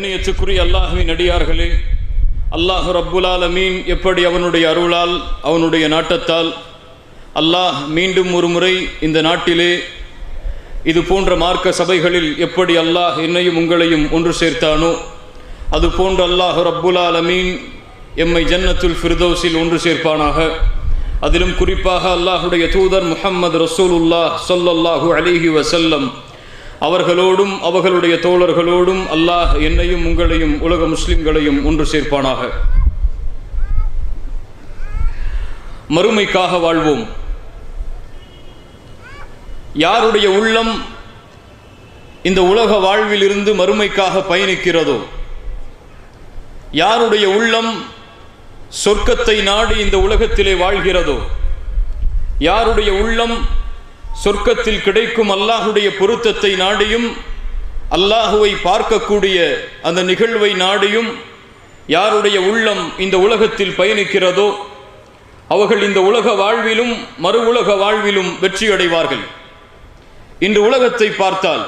கண்ணியத்துக்குரிய அல்லாஹ்வின் அடியார்களே, அல்லாஹ் ரப்புல் ஆலமீன் எப்படி அவனுடைய அருளால் அவனுடைய நாட்டத்தால் அல்லாஹ் மீண்டும் ஒரு முறை இந்த நாட்டிலே இது போன்ற மார்க்க சபைகளில் எப்படி அல்லாஹ் என்னையும் உங்களையும் ஒன்று சேர்த்தானோ அது போன்ற அல்லாஹ் ரப்புல் ஆலமீன் எம்மை ஜன்னத்துல் ஃபிர்தௌஸில் ஒன்று சேர்ப்பானாக. அதிலும் குறிப்பாக அல்லாஹுடைய தூதர் முஹம்மது ரசூலுல்லாஹ் ஸல்லல்லாஹு அலைஹி வஸல்லம் அவர்களோடும் அவர்களுடைய தோழர்களோடும் அல்லாஹ் என்னையும் உங்களையும் உலக முஸ்லிம்களையும் ஒன்று சேர்ப்பானாக. மறுமைக்காக வாழ்வோம். யாருடைய உள்ளம் இந்த உலக வாழ்வில் இருந்து மறுமைக்காக பயணிக்கிறதோ, யாருடைய உள்ளம் சொர்க்கத்தை நாடி இந்த உலகத்திலே வாழ்கிறதோ, யாருடைய உள்ளம் சொர்க்கத்தில் கிடைக்கும் அல்லாஹுடைய பொருத்தத்தை நாடியும் அல்லாஹுவை பார்க்கக்கூடிய அந்த நிகழ்வை நாடியும் யாருடைய உள்ளம் இந்த உலகத்தில் பயணிக்கிறதோ அவர்கள் இந்த உலக வாழ்விலும் மறு உலக வாழ்விலும் வெற்றி அடைவார்கள். இன்று உலகத்தை பார்த்தால்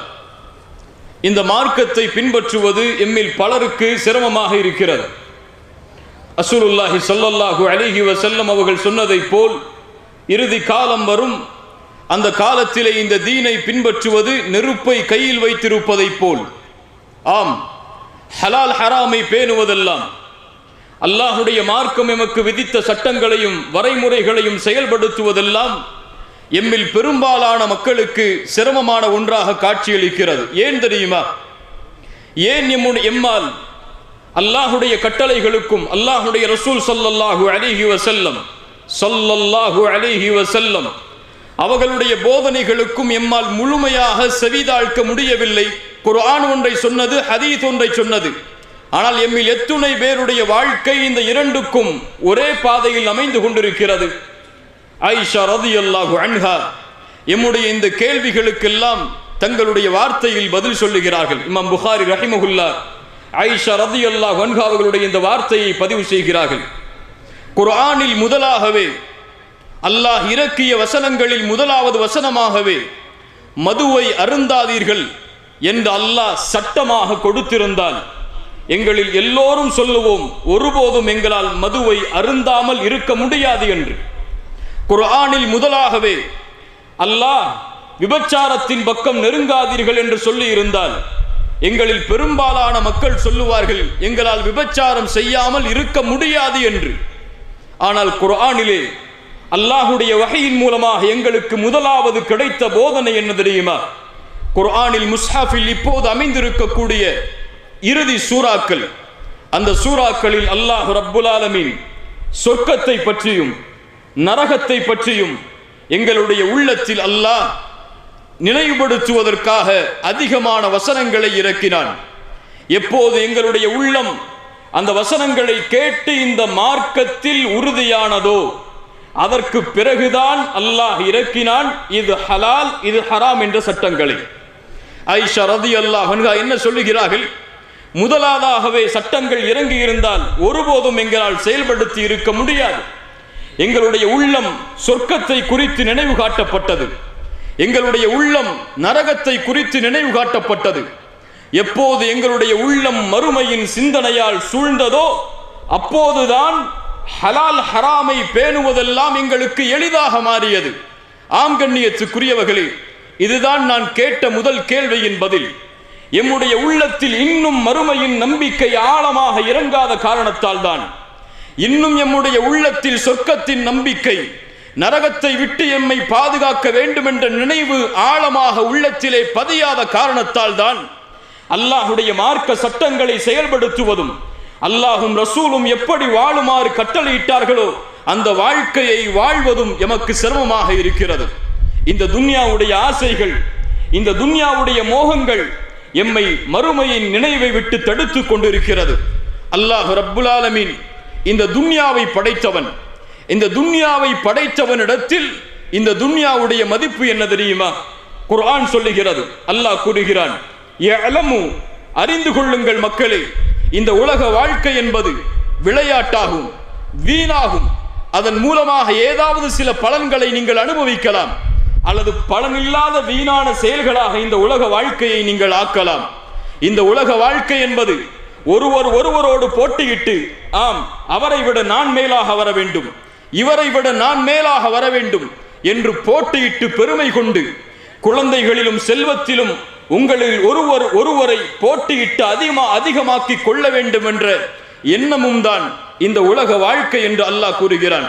இந்த மார்க்கத்தை பின்பற்றுவது எம்மில் பலருக்கு சிரமமாக இருக்கிறது. ரசூலுல்லாஹி ஸல்லல்லாஹு அலைஹி வஸல்லம் அவர்கள் சொன்னதை போல் இறுதி காலம் வரும், அந்த காலத்திலே இந்த தீனை பின்பற்றுவது நெருப்பை கையில் வைத்திருப்பதை போல். ஆம், ஹலால் ஹராமை பேணுவதெல்லாம், அல்லாஹுடைய மார்க்கம் எமக்கு விதித்த சட்டங்களையும் வரைமுறைகளையும் செயல்படுத்துவதெல்லாம் எம்மில் பெரும்பாலான மக்களுக்கு சிரமமான ஒன்றாக காட்சியளிக்கிறது. ஏன் தெரியுமா? ஏன் எம்மால் அல்லாஹுடைய கட்டளைகளுக்கும் அல்லாஹுடைய ரசூல் ஸல்லல்லாஹு அலைஹி வஸல்லம் அவர்களுடைய போதனைகளுக்கும் எம்மால் முழுமையாக செவிதாழ்க்க முடியவில்லை. குர்ஆன் ஒன்றை சொன்னது, ஹதீஸ் ஒன்றை சொன்னது. ஆனால் எம்மில் எத்துணை பேருடைய வாழ்க்கை இந்த இரண்டுக்கும் ஒரே பாதையில் அமைந்து கொண்டிருக்கிறது. ஆயிஷா ரலியல்லாஹு அன்ஹா எம்முடைய இந்த கேள்விகளுக்கெல்லாம் தங்களுடைய வார்த்தையில் பதில் சொல்லுகிறார்கள். இமாம் புகாரி ரஹிமஹுல்லாஹ் ஆயிஷா ரலியல்லாஹு அன்ஹா அவர்களுடைய இந்த வார்த்தையை பதிவு செய்கிறார்கள். குர்ஆனில் முதலாகவே அல்லாஹ் இறக்கிய வசனங்களில் முதலாவது வசனமாகவே மதுவை அருந்தாதீர்கள் என்று அல்லாஹ் சட்டமாக கொடுத்திருந்தால் எங்களில் எல்லோரும் சொல்லுவோம், ஒருபோதும் எங்களால் மதுவை அருந்தாமல் இருக்க முடியாது என்று. குர்ஆனில் முதலாகவே அல்லாஹ் விபச்சாரத்தின் பக்கம் நெருங்காதீர்கள் என்று சொல்லி இருந்தால் எங்களில் பெரும்பாலான மக்கள் சொல்லுவார்கள், எங்களால் விபச்சாரம் செய்யாமல் இருக்க முடியாது என்று. ஆனால் குர்ஆனிலே அல்லாஹுடைய வஹீயின் மூலமாக எங்களுக்கு முதலாவது கிடைத்த போதனை என்ன தெரியுமா? குர்ஆனில் முஸ்ஹாஃபில் இப்போது அமைந்திருக்கக்கூடிய இறுதி சூறாக்கள், அந்த சூறாக்களில் அல்லாஹ் ரப்புல் ஆலமீன் சொர்க்கத்தை பற்றியும் நரகத்தை பற்றியும் எங்களுடைய உள்ளத்தில் அல்லாஹ் நினைவுபடுத்துவதற்காக அதிகமான வசனங்களை இறக்கினான். எப்போது எங்களுடைய உள்ளம் அந்த வசனங்களை கேட்டு இந்த மார்க்கத்தில் உறுதியானதோ அதற்கு பிறகுதான் அல்லாஹ் இறக்கினான் இது ஹலால் இது ஹராம் என்ற சட்டங்களை. ஆயிஷா ரலியல்லாஹு அன்ஹா என்ன சொல்லுகிறார்கள்? முதலாவதாகவே சட்டங்கள் இறங்கி இருந்தால் ஒருபோதும் எங்களால் செயல்படுத்தி இருக்க முடியாது. எங்களுடைய உள்ளம் சொர்க்கத்தை குறித்து நினைவு காட்டப்பட்டது, எங்களுடைய உள்ளம் நரகத்தை குறித்து நினைவு காட்டப்பட்டது. எப்போது எங்களுடைய உள்ளம் மறுமையின் சிந்தனையால் சூழ்ந்ததோ அப்போதுதான் ஹலால் ஹராமை பேணுவதெல்லாம் எங்களுக்கு எளிதாக மாறியது. ஆம் கண்ணியத்துக்குரியவர்களே, இதுதான் நான் கேட்ட முதல் கேள்வியின் பதில். எம்முடைய உள்ளத்தில் இன்னும் மறுமையின் நம்பிக்கை ஆழமாக இறங்காத காரணத்தால் தான், இன்னும் எம்முடைய உள்ளத்தில் சொர்க்கத்தின் நம்பிக்கை, நரகத்தை விட்டு எம்மை பாதுகாக்க வேண்டும் என்ற நினைவு ஆழமாக உள்ளத்திலே பதியாத காரணத்தால் தான் அல்லாஹுடைய மார்க்க சட்டங்களை செயல்படுத்துவதும் அல்லாஹும் ரசூலும் எப்படி வாழுமாறு கட்டளையிட்டார்களோ அந்த வாழ்க்கையை வாழ்வதும் எமக்கு சிரமமாக இருக்கிறது. இந்த துன்யாவுடைய ஆசைகள், இந்த துன்யாவுடைய மோகங்கள் எம்மை மறுமையின் நினைவை விட்டு தடுத்து கொண்டிருக்கிறது. அல்லாஹ் ரப்புல் ஆலமீன் இந்த துன்யாவை படைத்தவன். இந்த துன்யாவை படைத்தவனிடத்தில் இந்த துன்யாவுடைய மதிப்பு என்ன தெரியுமா? குர்ஆன் சொல்லுகிறது, அல்லாஹ் கூறுகிறான், யஅலமு அறிந்து கொள்ளுங்கள் மக்களே, இந்த உலக வாழ்க்கை என்பது விளையாட்டாகும், வீணாகும். அதன் மூலமாக ஏதாவது சில பலன்களை நீங்கள் அனுபவிக்கலாம், அல்லது பலனில்லாத வீணான செயல்களாக இந்த உலக வாழ்க்கையை நீங்கள் ஆக்கலாம். இந்த உலக வாழ்க்கை என்பது ஒருவரோடு போட்டியிட்டு, ஆம் அவரை விட நான் மேலாக வர வேண்டும், இவரை விட நான் மேலாக வர வேண்டும் என்று போட்டியிட்டு பெருமை கொண்டு, குழந்தைகளிலும் செல்வத்திலும் உங்களில் ஒருவரை போட்டியிட்டு அதிகமாக்கி கொள்ள வேண்டும் என்ற எண்ணமும் தான் இந்த உலக வாழ்க்கை என்று அல்லாஹ் கூறுகிறான்.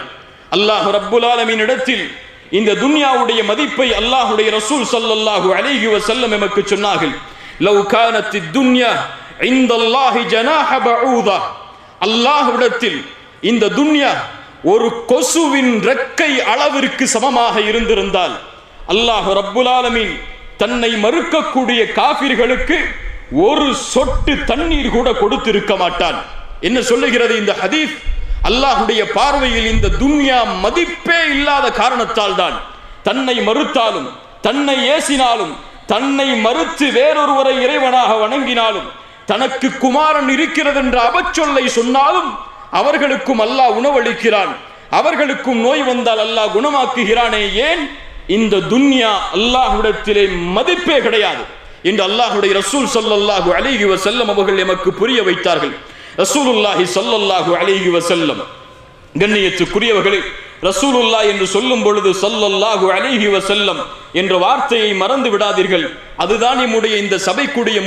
அல்லாஹ் ரப்புல் ஆலமீன் இடத்தில் இந்த துன்யாவுடைய மதிப்பை அல்லாஹ்வுடைய ரசூல் ஸல்லல்லாஹு அலைஹி வஸல்லம் நமக்கு சொன்னார்கள். லவ் கானத்தித் துன்யா இன்தல்லாஹி ஜனாஹ பஊதா, அல்லாஹ்விடத்தில் இந்த துன்யா ஒரு கொசுவின் ரெக்கை அளவிற்கு சமமாக இருந்திருந்தால் அல்லாஹ் ரப்புல் ஆலமீன் தன்னை மறுக்கக்கூடிய காஃபிர்களுக்கு ஒரு சொட்டு தண்ணீர் கூட கொடுத்திருக்க மாட்டான். என்ன சொல்லுகிறது இந்த ஹதீஸ்? அல்லாஹ்வுடைய பார்வையில் இந்த துன்யா மதிப்பே இல்லாத காரணத்தால் தான் தன்னை மறுத்தாலும், தன்னை ஏசினாலும், தன்னை மறுத்து வேறொருவரை இறைவனாக வணங்கினாலும், தனக்கு குமாரன் இருக்கிறது என்ற அபச்சொல்லை சொன்னாலும் அவர்களுக்கும் அல்லாஹ் உணவளிக்கிறான், அவர்களுக்கும் நோய் வந்தால் அல்லாஹ் குணமாக்குகிறானே. ஏன்? இந்த துன்யா அல்லாஹ்விடத்திலே மதிப்பே கிடையாது என்று அல்லாஹ்வுடைய ரசூல் ஸல்லல்லாஹு அலைஹி வஸல்லம் அவர்கள் எமக்கு புரிய வைத்தார்கள். ரசூலுல்லாஹி ஸல்லல்லாஹு அலைஹி வஸல்லம், கண்ணியத்துக்குரியவர்களே, ரசூலுல்லாஹ் என்று சொல்லும் பொழுது ஸல்லல்லாஹு அலைஹி வஸல்லம் என்ற வார்த்தையை மறந்து விடாதீர்கள். அதுதான் நம்முடைய இந்த சபைக்குடைய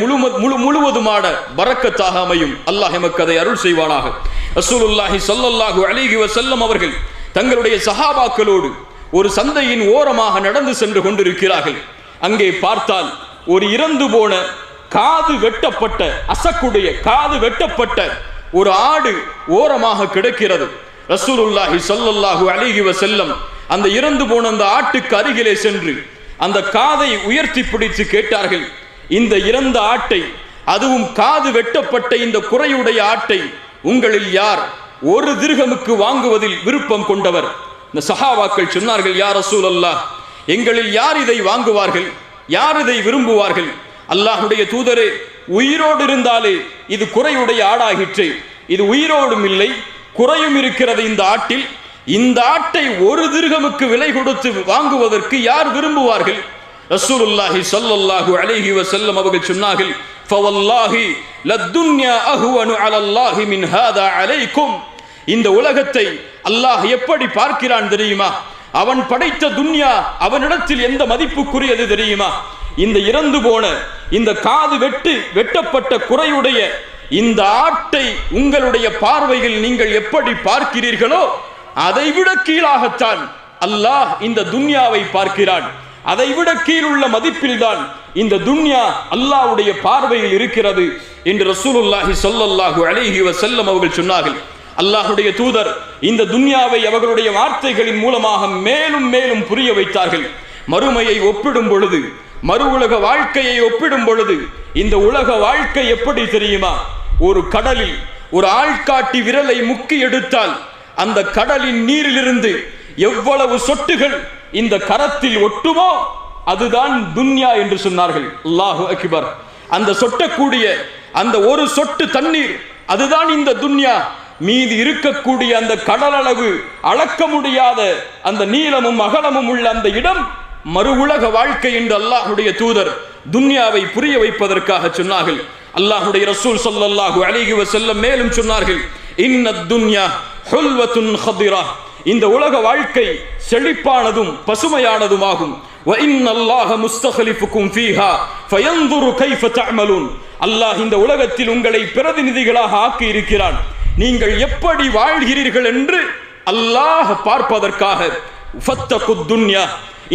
முழுவதுமான பரக்கத்தாக அமையும். அல்லாஹ் எமக்கு அதை அருள் செய்வானாக. ரசூலுல்லாஹி ஸல்லல்லாஹு அலைஹி வஸல்லம் அவர்கள் தங்களுடைய சஹாபாக்களோடு ஒரு சந்தையின் ஓரமாக நடந்து சென்று கொண்டிருக்கிறார்கள். அங்கே பார்த்தால் ஒரு இறந்து போன காது வெட்டப்பட்ட, அசக்குடைய காது வெட்டப்பட்ட ஒரு ஆடு ஓரமாக கிடக்கிறது. ரசூலுல்லாஹி ஸல்லல்லாஹு அலைஹி வஸல்லம் அந்த இறந்து போன அந்த ஆட்டுக்கு அருகிலே சென்று அந்த காதை உயர்த்தி பிடித்து கேட்டார்கள், இந்த இறந்த ஆட்டை, அதுவும் காது வெட்டப்பட்ட இந்த குறையுடைய ஆட்டை உங்களில் யார் ஒரு திர்ஹமுக்கு வாங்குவதில் விருப்பம் கொண்டவர்? இந்த சஹாபாக்கள் சொன்னார்கள், யா ரசூலல்லாஹ், எங்களில் யார் இதை வாங்குவார்கள், யார் இதை விரும்புவார்கள்? அல்லாஹ்வுடைய தூதரே, உயிரோடு இருந்தாலே இது குறையுடைய ஆடாகிற்று, இது உயிரோடும் இல்லை குறையும் இருக்கிறது இந்த ஆட்டில், இந்த ஆட்டை ஒரு திர்ஹமுக்கு விலை கொடுத்து வாங்குவதற்கு யார் விரும்புவார்கள்? ரசூலுல்லாஹி ஸல்லல்லாஹு அலைஹி வஸல்லம் அவர்கள் சொன்னார்கள், ஃபவல்லாஹி லத்துன்யா அஹ்வனு அலல்லாஹி மின் ஹாதா அலைக்கும். இந்த உலகத்தை அல்லாஹ் எப்படி பார்க்கிறான் தெரியுமா? அவன் படைத்த துன்யா அவனிடத்தில் எந்த மதிப்புக்குரியது தெரியுமா? இந்த இறந்து போன, இந்த காது வெட்டப்பட்ட குறையுடைய இந்த ஆட்டை உங்களுடைய பார்வையில் நீங்கள் எப்படி பார்க்கிறீர்களோ அதைவிட கீழாகத்தான் அல்லாஹ் இந்த துன்யாவை பார்க்கிறான். அதைவிட கீழுள்ள மதிப்பில் தான் இந்த துன்யா அல்லாஹ்வுடைய பார்வையில் இருக்கிறது என்று ரசூலுல்லாஹி ஸல்லல்லாஹு அலைஹி வஸல்லம் அவர்கள் சொன்னார்கள். அல்லாஹ்வுடைய தூதர் இந்த துன்யாவை அவர்களுடைய வார்த்தைகளின் மூலமாக மேலும் மேலும் புரிய வைத்தார்கள். மறுமையை ஒப்பிடும் பொழுது, மறு உலக வாழ்க்கையை ஒப்பிடும் பொழுது இந்த உலக வாழ்க்கை எப்படி தெரியுமா? ஒரு கடலில் ஒரு ஆள்காட்டி விரலை முக்கி எடுத்தால் அந்த கடலின் நீரிலிருந்து எவ்வளவு சொட்டுகள் இந்த கரத்தில் ஒட்டுமோ அதுதான் துன்யா என்று சொன்னார்கள். அல்லாஹு அக்பர். அந்த சொட்டக்கூடிய அந்த ஒரு சொட்டு தண்ணீர் அதுதான் இந்த துன்யா. மீது இருக்கக்கூடிய அந்த கடலளவு அளக்க முடியாத அந்த நீளமும் அகலமும் உள்ள அந்த இடம் மறு உலக வாழ்க்கை என்று அல்லாஹ்வுடைய தூதர் துன்யாவை புரிய வைப்பதற்காக சொன்னார்கள். அல்லாஹ்வுடைய ரசூல் ஸல்லல்லாஹு அலைஹி வஸல்லம் மேலும் சொன்னார்கள், இன்னத் துன்யா ஹுல்வத்துன் ஹதிரா. இந்த உலக வாழ்க்கை செழிப்பானதும் பசுமையானதுமாகும். வ இன்னல்லாஹ முஸ்தக்லிஃபுக்கும் ஃபீஹா ஃபயன்துரு கைஃப தஅமலூன். அல்லாஹ் இந்த உலகத்தில் உங்களை பிரதிநிதிகளாக ஆக்கி இருக்கிறான். நீங்கள் எப்படி வாழ்கிறீர்கள் என்று அல்லாஹ் பார்ப்பதற்காக. ஃபத்தகுத் துன்யா,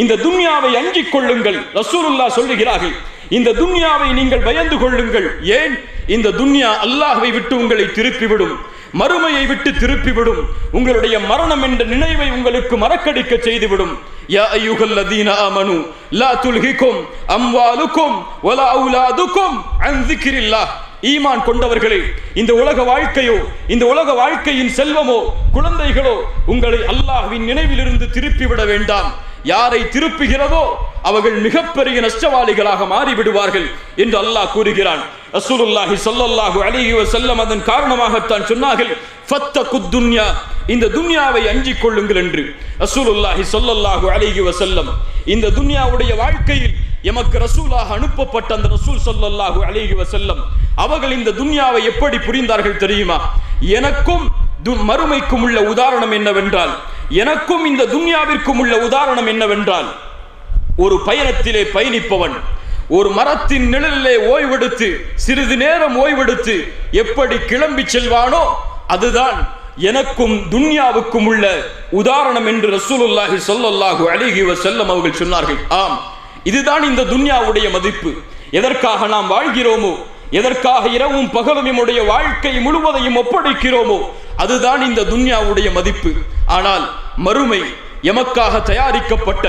இந்த துன்யாவை அஞ்சிக் கொள்ளுங்கள். ரசூலுல்லாஹ் சொல்லுகிறார்கள், இந்த துன்யாவை நீங்கள் பயந்து கொள்ளுங்கள். ஏன்? இந்த துன்யா அல்லாஹ்வை விட்டு உங்களை திருப்பிவிடும், மறுமையை விட்டு திருப்பிவிடும், உங்களுடைய மரணம் என்ற நினைவை உங்களுக்கு மறக்கடிக்க செய்துவிடும். யா அய்யுஹல்லதீன ஆமனு லா துல்ஹிகும் அம்வாலுக்கும் வலா அவுலாதுக்கும் அன் ஸிக்ரில்லாஹ். ஈமான் கொண்டவர்களே, இந்த உலக வாழ்க்கையோ, இந்த உலக வாழ்க்கையின் செல்வமோ, குழந்தைகளோ உங்களை அல்லாஹ்வின் நினைவிலிருந்து திருப்பிவிட வேண்டாம். யாரை திருப்புகிறதோ அவர்கள் மிகப்பெரிய நஷ்டவாளிகளாக மாறிவிடுவார்கள் என்று அல்லாஹ் கூறுகிறான். ரசூலுல்லாஹி ஸல்லல்லாஹு அலைஹி வஸல்லம் அதன் காரணமாகத்தான் சொன்னார்கள், ஃபத்தகுத் துன்யா, இந்த துன்யாவை அஞ்சிக் கொள்ளுங்கள் என்று. ரசூலுல்லாஹி ஸல்லல்லாஹு அலைஹி வஸல்லம் இந்த துன்யாவுடைய வாழ்க்கையில் எமக்கு ரசூலாக அனுப்பப்பட்ட அந்த ரசூல் ஸல்லல்லாஹு அலைஹி வஸல்லம் அவர்கள் இந்த துன்யாவை எப்படி புரிந்தார்கள் தெரியுமா? எனக்கும் மறுமைக்கும் உள்ள உதாரணம் என்னவென்றால், எனக்கும் இந்த துன்யாவிற்கும் உள்ள உதாரணம் என்னவென்றால், ஒரு பயணத்திலே பயணிப்பவன் ஒரு மரத்தின் நிழலிலே ஓய்வெடுத்து சிறிது நேரம் ஓய்வெடுத்து எப்படி கிளம்பி செல்வானோ அதுதான் எனக்கும் துன்யாவுக்கும் உள்ள உதாரணம் என்று ரசூலுல்லாஹி ஸல்லல்லாஹு அலைஹி வஸல்லம் அவர்கள் சொன்னார்கள். ஆம், இதுதான் இந்த துன்யாவுடைய மதிப்பு. எதற்காக நாம் வாழ்கிறோமோ, எதற்காக இரவும் பகலும் நம்முடைய வாழ்க்கை முழுவதையும் ஒப்படைக்கிறோமோ அதுதான் இந்த துன்யாவுடைய மதிப்பு. ஆனால் மறுமை எமக்காக தயாரிக்கப்பட்ட,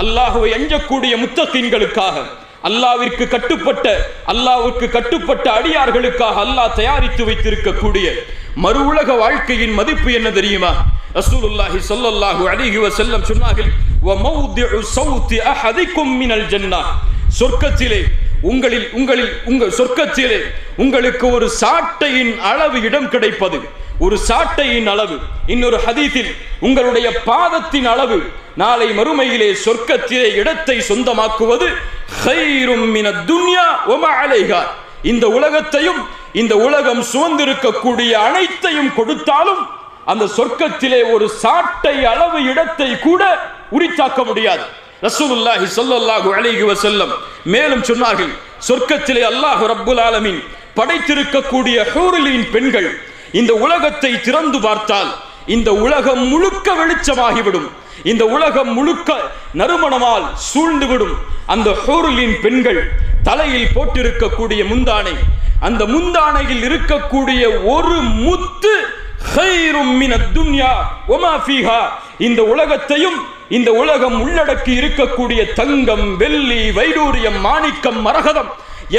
அல்லாஹ்வை அஞ்சக்கூடிய முத்தகீன்களுக்காக, அல்லாஹ்விற்கு கட்டுப்பட்ட அடியார்களுக்காக அல்லாஹ் தயாரித்து வைத்திருக்கக்கூடிய மறு உலக வாழ்க்கையின் மதிப்பு என்ன தெரியுமா? ரசூலுல்லாஹி ஸல்லல்லாஹு அலைஹி வஸல்லம் சொன்னார்கள், வ மௌதிஉ ஸௌதி அஹதிக்கும் மினல் ஜன்னah, சொர்க்கத்திலே சொர்க்கத்திலே உங்களுக்கு ஒரு சாட்டையின் அளவு இடம் கிடைப்பது, ஒரு சாட்டையின் அளவு. இன்னொரு ஹதீஸில் உங்களுடைய பாதத்தின் அளவு நாளை மறுமையிலே சொர்க்கத்திலே இடத்தை சொந்தமாக்குவது கைரும் மினத் துன்யா வ மா அலைஹா. இந்த உலகத்தையும் இந்த உலகம் சுமந்திருக்கக்கூடிய அனைத்தையும் கொடுத்தாலும் அந்த சொர்க்கத்திலே ஒரு சாட்டை அளவு இடத்தை கூட உரித்தாக்க முடியாது. ரசூலுல்லாஹி ஸல்லல்லாஹு அலைஹி வஸல்லம் மேலும் சொன்னார்கள், சொர்க்கத்திலே அல்லாஹ் ரப்புல் ஆலமீன் படைத்திருக்கக்கூடிய ஹூரிலின் பெண்கள் இந்த உலகத்தை திறந்து பார்த்தால் இந்த உலகம் முழுக்க வெளிச்சமாகிவிடும், இந்த உலகம் முழுக்க நறுமணமால் சூழ்ந்துவிடும். அந்த ஹூரிலின் பெண்கள் தலையில் போட்டிருக்கக்கூடிய முந்தானை, அந்த முந்தானையில் இருக்கக்கூடிய ஒரு முத்து கைரும் மினத் துன்யா வ மா ஃபீஹா, இந்த உலகத்தையும் இந்த உலகம் உள்ளடக்கி இருக்கக்கூடிய தங்கம், வெள்ளி, வைடூரியம், மாணிக்கம், மரகதம்,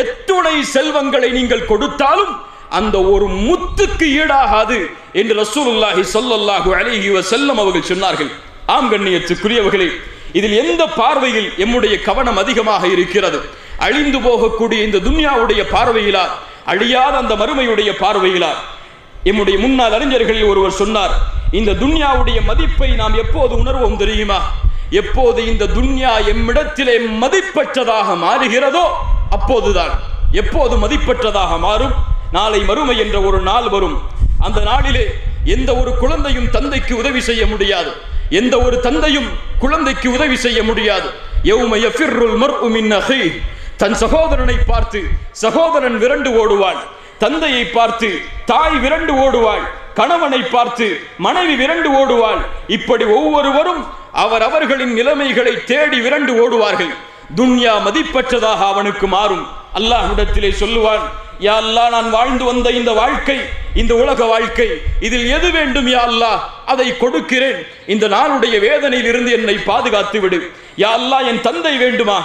எத்துணை செல்வங்களை நீங்கள் கொடுத்தாலும் அந்த ஒரு முத்துக்கு ஈடாகாது என்று ரசூலுல்லாஹி ஸல்லல்லாஹு அலைஹி வஸல்லம் அவர்கள் சொன்னார்கள். ஆம் கண்ணியத்துக்குரியவர்களே, இதில் எந்த பார்வையில் எம்முடைய கவனம் அதிகமாக இருக்கிறது? அழிந்து போகக்கூடிய இந்த துன்யாவுடைய பார்வையிலா, அழியாத அந்த மறுமையுடைய பார்வையிலா? எம்முடைய முன்னாள் அறிஞர்களில் ஒருவர் சொன்னார், இந்த துன்யாவுடைய மதிப்பை நாம் எப்போது உணர்வோம் தெரியுமா? எப்போது இந்த துன்யா எம்மிடத்திலே மதிப்பற்றதாக மாறுகிறதோ அப்போதுதான். எப்போது மதிப்பற்றதாக மாறும்? நாளை மறுமை என்ற ஒரு நாள் வரும். அந்த நாளிலே எந்த ஒரு குழந்தையும் தந்தைக்கு உதவி செய்ய முடியாது, எந்த ஒரு தந்தையும் குழந்தைக்கு உதவி செய்ய முடியாது. யௌம யஃபிர்ருல் மர்உ மின் அஹீஹ், தன் சகோதரனை பார்த்து சகோதரன் விரண்டு ஓடுவான், தந்தையை பார்த்து தாய் விரண்டு ஓடுவாள், கணவனை பார்த்து மனைவி விரண்டு ஓடுவாள். இப்படி ஒவ்வொருவரும் அவர்களின் நிலைமைகளை தேடி விரண்டு ஓடுவார்கள். துன்யா மதிப்பற்றதாக அவனுக்கு மாறும். அல்லாஹ்விடத்திலே சொல்லுவான், யா அல்லாஹ், நான் வாழ்ந்து வந்த இந்த வாழ்க்கை, இந்த உலக வாழ்க்கை, இதில் எது வேண்டும் யா அல்லாஹ், அதை கொடுக்கிறேன். இந்த நாளுடைய வேதனையில் இருந்து என்னை பாதுகாத்து விடு. யா அல்லாஹ், என் தந்தை வேண்டுமா,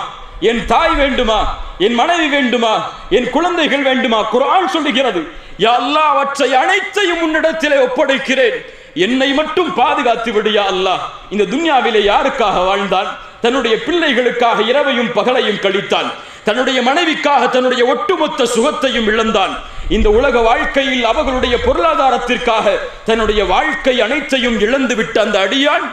என் தாய் வேண்டுமா, என் மனைவி வேண்டுமா, என் குழந்தைகள் வேண்டுமா? குர்ஆன் சொல்லுகிறது, யா அல்லாஹ், அவற்றை அனைத்தையும் உன்னிடத்திலே ஒப்படைக்கிறேன், என்னை மட்டும் பாதுகாத்து விடு யா அல்லாஹ். இந்த துன்யாவிலே யாருக்காக வாழ்ந்தான்? தன்னுடைய பிள்ளைகளுக்காக இரவையும் பகலையும் கழித்தான், தன்னுடைய மனைவிக்காக தன்னுடைய ஒட்டுமொத்த சுகத்தையும் இழந்தான். இந்த உலக வாழ்க்கையில் அவர்களுடைய பொருளாதாரத்திற்காக தன்னுடைய வாழ்க்கை அனைத்தையும் இழந்து விட்ட அந்த அடியான்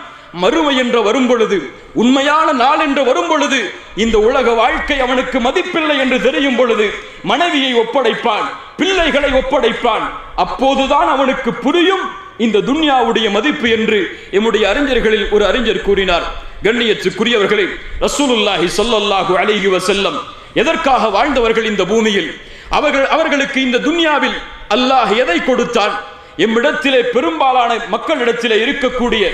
மறுமை என்று வரும் பொழுது, உண்மையான நாள் என்று வரும் பொழுது, இந்த உலக வாழ்க்கை அவனுக்கு மதிப்பில்லை என்று தெரியும் பொழுது மனைவியை ஒப்படைப்பான், பிள்ளைகளை ஒப்படைப்பான். அப்போதுதான் அவனுக்கு புரியும் இந்த துன்யாவுடைய மதிப்பு என்று எம்முடைய அறிஞர்களில் ஒரு அறிஞர் கூறினார். கண்ணியத்துக்குரியவர்களே, ரசூலுல்லாஹி ஸல்லல்லாஹு அலைஹி வஸல்லம் எதற்காக வாழ்ந்தவர்கள் இந்த பூமியில்? அவர்களுக்கு இந்த துன்யாவில் அல்லாஹ் எதை கொடுத்தான்? எம்மிடத்திலே பெரும்பாலான மக்களிடத்திலே இருக்கக்கூடிய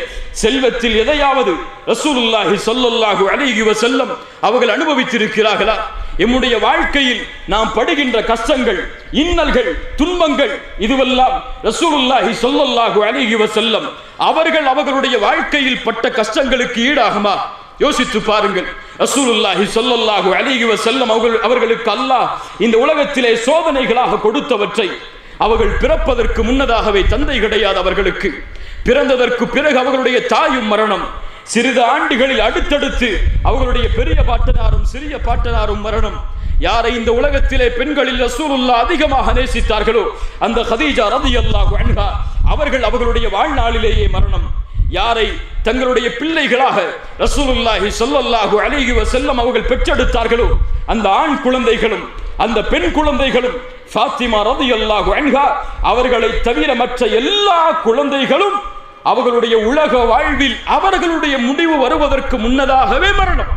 செல்வத்தில் எதையாவது ரசூலுல்லாஹி ஸல்லல்லாஹு அலைஹி வஸல்லம் அவர்கள் அனுபவித்திருக்கிறார்களா? எம்முடைய வாழ்க்கையில் நாம் படுகின்ற கஷ்டங்கள், இன்னல்கள், துன்பங்கள், இதுவெல்லாம் ரசூலுல்லாஹி ஸல்லல்லாஹு அலைஹி வஸல்லம் அவர்களுடைய வாழ்க்கையில் பட்ட கஷ்டங்களுக்கு ஈடாகுமா? யோசித்து பாருங்கள். ரசூலுல்லாஹி ஸல்லல்லாஹு அலைஹி வஸல்லம் அவர்களுக்கு அல்லாஹ் இந்த உலகத்திலே சோதனைகளாக கொடுத்தவற்றை, அவர்கள் பிறப்பதற்கு முன்னதாகவே தந்தை கிடையாது அவர்களுக்கு, பிறந்ததற்கு பிறகு அவர்களுடைய தாயும் மரணம், சிறிது ஆண்டுகளில் அடுத்தடுத்து அவர்களுடைய பெரிய பாட்டனாரும் சிறிய பாட்டனாரும் மரணம். யாரை இந்த உலகத்திலே பெண்களில் ரசூலுல்லாஹ் அதிகமாக நேசித்தார்களோ அந்த கதீஜா ரலியல்லாஹு அன்ஹா அவர்களுடைய வாழ்நாளிலேயே மரணம். யாரை தங்களுடைய பிள்ளைகளாக ரசூலுல்லாஹி ஸல்லல்லாஹு அலைஹி வஸல்லம் அவர்கள் பெற்றெடுத்தார்களோ அந்த ஆண் குழந்தைகளும் அந்த பெண் குழந்தைகளும் ஃபாத்திமா ரலியல்லாஹு அன்ஹா அவர்களை தவிர மற்ற எல்லா குழந்தைகளும் அவர்களுடைய உலக வாழ்வில் அவர்களுடைய முடிவு வருவதற்கு முன்னதாகவே மரணம்.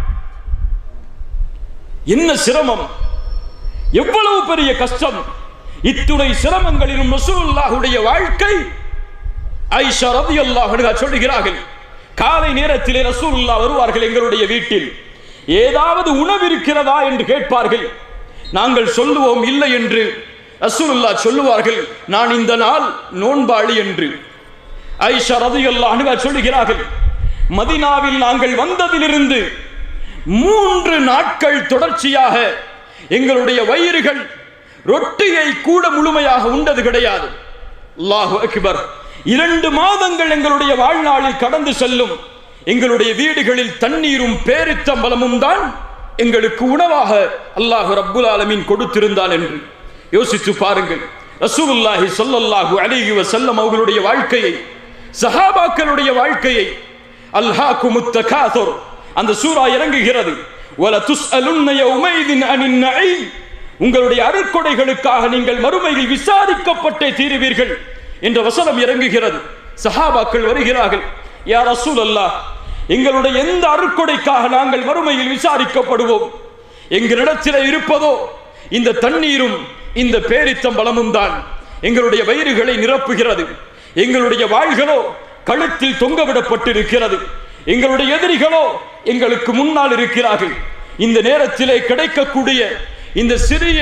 என்ன சிரமம், எவ்வளவு பெரிய கஷ்டம்! இத்துணை சிரமங்களிலும் ரசூலுல்லாஹுடைய வாழ்க்கை. ஆயிஷா ரலியல்லாஹு அன்ஹா சொல்கிறார்கள், காலை நேரத்திலே ரசூலுல்லாஹ் வருவார்கள் எங்களுடைய வீட்டில். ஏதாவது உணவு இருக்கிறதா என்று கேட்பார்கள். நாங்கள் சொல்லுவோம் இல்லை என்று. ரசூலுல்லாஹ் சொல்லுவார்கள், நான் இந்த நாள் நோன்பாளி என்று. ஆயிஷா ரலியல்லாஹு அன்ஹா சொல்கிறார்கள், மதீனாவில் நாங்கள் வந்ததிலிருந்து 3 நாட்கள் தொடர்ச்சியாக எங்களுடைய வயிறுகள் ரொட்டியை கூட முழுமையாக உண்டது கிடையாது. அல்லாஹு அக்பர். 2 மாதங்கள் எங்களுடைய வாழ்நாளில் கடந்து செல்லும். எங்களுடைய வீடுகளில் தண்ணீரும் பேரித்தம்பலமும் தான் எங்களுக்கு உணவாக அல்லாஹ் ரப்புல் ஆலமீன் கொடுத்திருந்தான் என்று யோசித்து பாருங்கள். ரசூலுல்லாஹி ஸல்லல்லாஹு அலைஹி வஸல்லம் அவர்களுடைய வாழ்க்கையை, சஹாபாக்களுடைய வாழ்க்கையை. அல்ஹாகுமுத் தகாசுர் அந்த சூரா இறங்குகிறது. வல துஸ்அலுன்ன யௌமைதின் அனின் நஈம். உங்களுடைய அருட்கொடைகளுக்காக நீங்கள் மறுமையில் விசாரிக்கப்பட்டே தீருவீர்கள் என்ற வசனம் இறங்குகிறது. சஹாபாக்கள் வருகிறார்கள், யா ரசூலல்லாஹ், எங்களுடைய எந்த அருட்கொடைக்காக நாங்கள் மறுமையில் விசாரிக்கப்படுவோம்? எங்களிடத்தில் இருப்பதோ இந்த தண்ணீரும் இந்த பேரித்தம்பலமும் தான் எங்களுடைய வயிறுகளை நிரப்புகிறது. எங்களுடைய வாள்களோ கழுத்தில் தொங்கவிடப்பட்டிருக்கிறது. எங்களுடைய எதிரிகளோ எங்களுக்கு முன்னால் இருக்கிறார்கள். இந்த நேரத்திலே கிடைக்கக்கூடிய இந்த சிறிய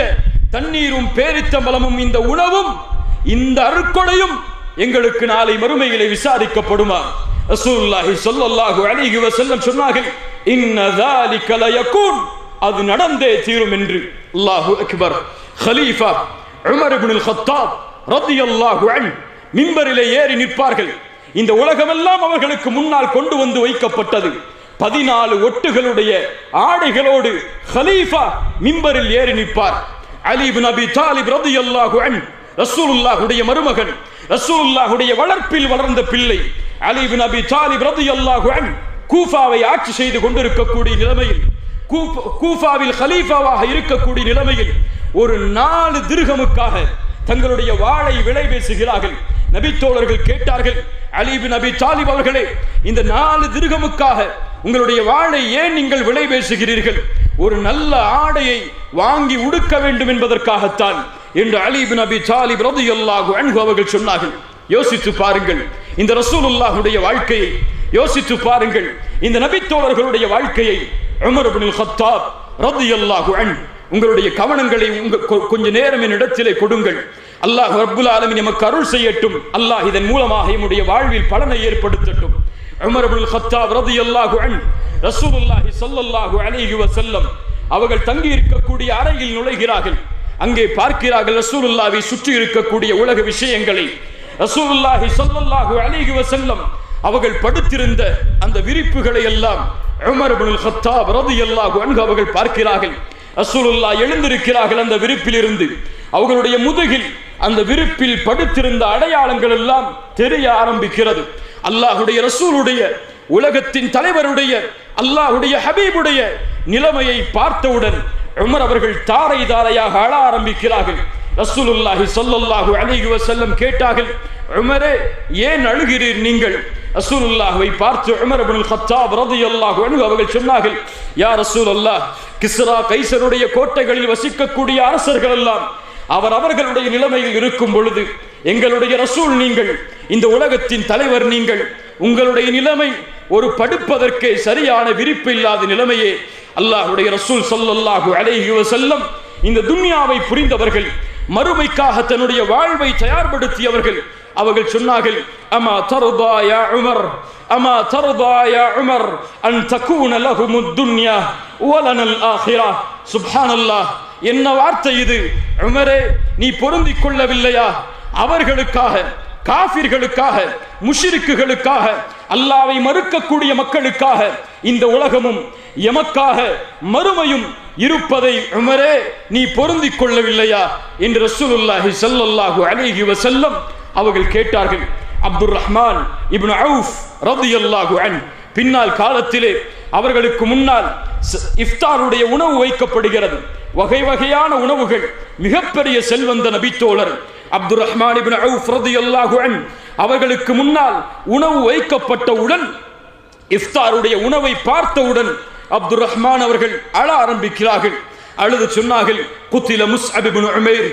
தண்ணீரும் பேரித்தம்பலமும் இந்த உணவும் இந்த அருட்கொடையும் எங்களுக்கு நாளை மறுமையிலே விசாரிக்கப்படுமா? ரசூலுல்லாஹி ஸல்லல்லாஹு அலைஹி வஸல்லம் சொன்னார்கள், இன்ன ذلك ليكون, அது நடந்தே தீரும் என்று. அல்லாஹு அக்பர். கலீஃபா உமர் இப்னு அல்-கத்தாப் ரலியல்லாஹு அன்ஹு மிம்பரிலே ஏறி நிற்பார்கள். இந்த உலகமெல்லாம் அவர்களுக்கு முன்னால் கொண்டு வந்து வைக்கப்பட்டது. 14 ஒட்டுகளுடைய ஆடைகளோடு கலீஃபா மிம்பரில் ஏறி நிற்பார். அலி இப்னு அபி தாலிப் ரலியல்லாஹு அன்ஹு ரசூலுல்லாஹுடைய மருமகன், ரசூலுல்லாஹுடைய வளர்ப்பில் வளர்ந்த பிள்ளை. அலி இப்னு அபி தாலிப் ரலியல்லாஹு அன்ஹு கூஃபாவை ஆட்சி செய்து கொண்டிருக்கக்கூடிய நிலைமையில், கூஃபாவில் கலீஃபாவாக இருக்கக்கூடிய நிலைமையில் ஒரு 4 திர்ஹமுக்காக தங்களுடைய வாளை விலை பேசுகிறார்கள். நபித்தோழர்கள் கேட்டார்கள், அலி இப்னு அபி தாலிப் அவர்களே, இந்த 4 திர்ஹமுக்காக உங்களுடைய வாளை ஏன் நீங்கள் விலை பேசுகிறீர்கள்? ஒரு நல்ல ஆடையை வாங்கி உடுக்க வேண்டும் என்பதற்காகத்தான் என்று அலி இப்னு அபி தாலிப் ரலியல்லாஹு அன்ஹு அவர்கள் சொன்னார்கள். யோசித்து பாருங்கள் இந்த ரசூலுல்லாஹுடைய வாழ்க்கையை, யோசித்து பாருங்கள் இந்த நபித்தோழர்களுடைய வாழ்க்கையை. உமர் இப்னு அல்-கத்தாப் ரலியல்லாஹு அன்ஹு, உங்களுடைய கவனங்களை கொஞ்ச நேரம் என்னிடத்திலே கொடுங்கள். அல்லாஹ் ரப்புல் ஆலமீன் நமக்கு அருள் செய்யட்டும். அல்லாஹ் இதன் மூலமாக நம்முடைய வாழ்வில் பலனை ஏற்படுத்தட்டும். உமர் இப்னு அல்-கத்தாப் ரலியல்லாஹு அன்ஹு ரசூலுல்லாஹி ஸல்லல்லாஹு அலைஹி வஸல்லம் அவர்கள் தங்கி இருக்கக்கூடிய அறையில் நுழைகிறார்கள். அங்கே பார்க்கிறார்கள் ரசூலுல்லாஹை சுற்றி இருக்கக்கூடிய உலக விஷயங்களை. ரசூலுல்லாஹி ஸல்லல்லாஹு அலைஹி வஸல்லம் அவர்கள் படுத்திருந்த அந்த விரிப்புகளை எல்லாம் உமர் இப்னு அல்-கத்தாப் ரலியல்லாஹு அன்ஹு அவர்கள் பார்க்கிறார்கள். ரசூலுல்லாஹ் எழுந்திருக்கிறார்கள் அந்த விரிப்பில் இருந்து. அவர்களுடைய முதுகில் அந்த விரிப்பில் படுத்திருந்த அடையாளங்கள் எல்லாம் தெரிய ஆரம்பிக்கிறது. அல்லாஹுடைய ரசூலுடைய, உலகத்தின் தலைவருடைய, அல்லாஹுடைய ஹபீபுடைய நிலைமையை பார்த்தவுடன் உமர் அவர்கள் தாரை தாரையாக அழ ஆரம்பிக்கிறார்கள். ரசூலுல்லாஹி ஸல்லல்லாஹு அலைஹி வஸல்லம் கேட்டார்கள், உமரே ஏன் அழுகிறீர் நீங்கள்? ரசூலுல்லாஹ்வை பார்த்து உமர் இப்னு அல்-கத்தாப் ரலியல்லாஹு அன்ஹு அவர்கள் சொன்னார்கள், யா ரசூலல்லாஹ், கிஸ்ரா கைசருடைய கோட்டைகளில் வசிக்கக்கூடிய அரசர்கள் எல்லாம் அவர்களுடைய நிலைமையில் இருக்கும் பொழுது எங்களுடைய ரசூல் நீங்கள், இந்த உலகத்தின் தலைவர் நீங்கள், உங்களுடைய நிலைமை ஒரு படுப்பதற்கு சரியான விரிப்பு இல்லாத நிலைமையே. அல்லாஹ்வுடைய ரசூல் ஸல்லல்லாஹு அலைஹி வஸல்லம் இந்த துன்யாவை புரிந்தவர்கள், மறுமைக்காக தன்னுடைய வாழ்வை தயார்படுத்தியவர்கள். அவர்கள் சொன்னார்கள், அமா தர்தா யா உமர், அமா தர்தா யா உமர் அன் தகூன லஹுமுத் துன்யா வலனல் ஆகிரா. சுப்ஹானல்லாஹ், என்ன வார்த்தை இது! உமரே, நீ பொருந்திக் கொள்ளவில்லையா? அவர்களுக்காக, காஃபிர்களுக்காக, முஷ்ரிக்குகளுக்காக, அல்லாஹ்வை மறுக்கக்கூடிய மக்களுக்காக இந்த உலகமும் எமக்காக மறுமையும் இருப்பதை உமரே நீ பொருந்திக் கொள்ளவில்லையா என்று ரசூலுல்லாஹி ஸல்லல்லாஹு அலைஹி வஸல்லம் அவர்கள் கேட்டார்கள். அப்துர் ரஹ்மான் இப்னு அவுஃப் ரலியல்லாஹு அன்ஹு பின்னால் காலத்திலே அவர்களுக்கு முன்னால் இஃப்தாருடைய உணவு வைக்கப்படுகிறது. வகை வகையான உணவுகள். மிகப்பெரிய செல்வந்த நபித்தோழர் அப்துர் ரஹ்மான் இப்னு அவுஃப் ரலியல்லாஹு அன்ஹு அவர்களுக்கு முன்னால் உணவு வைக்கப்பட்டவுடன், இஃப்தாருடைய உணவை பார்த்தவுடன் அப்துர் ரஹ்மான் அவர்கள் அழ ஆரம்பிக்கிறார்கள். அழுது சொன்னார்கள், குத்தில முஸ்அப் இப்னு உமைர்,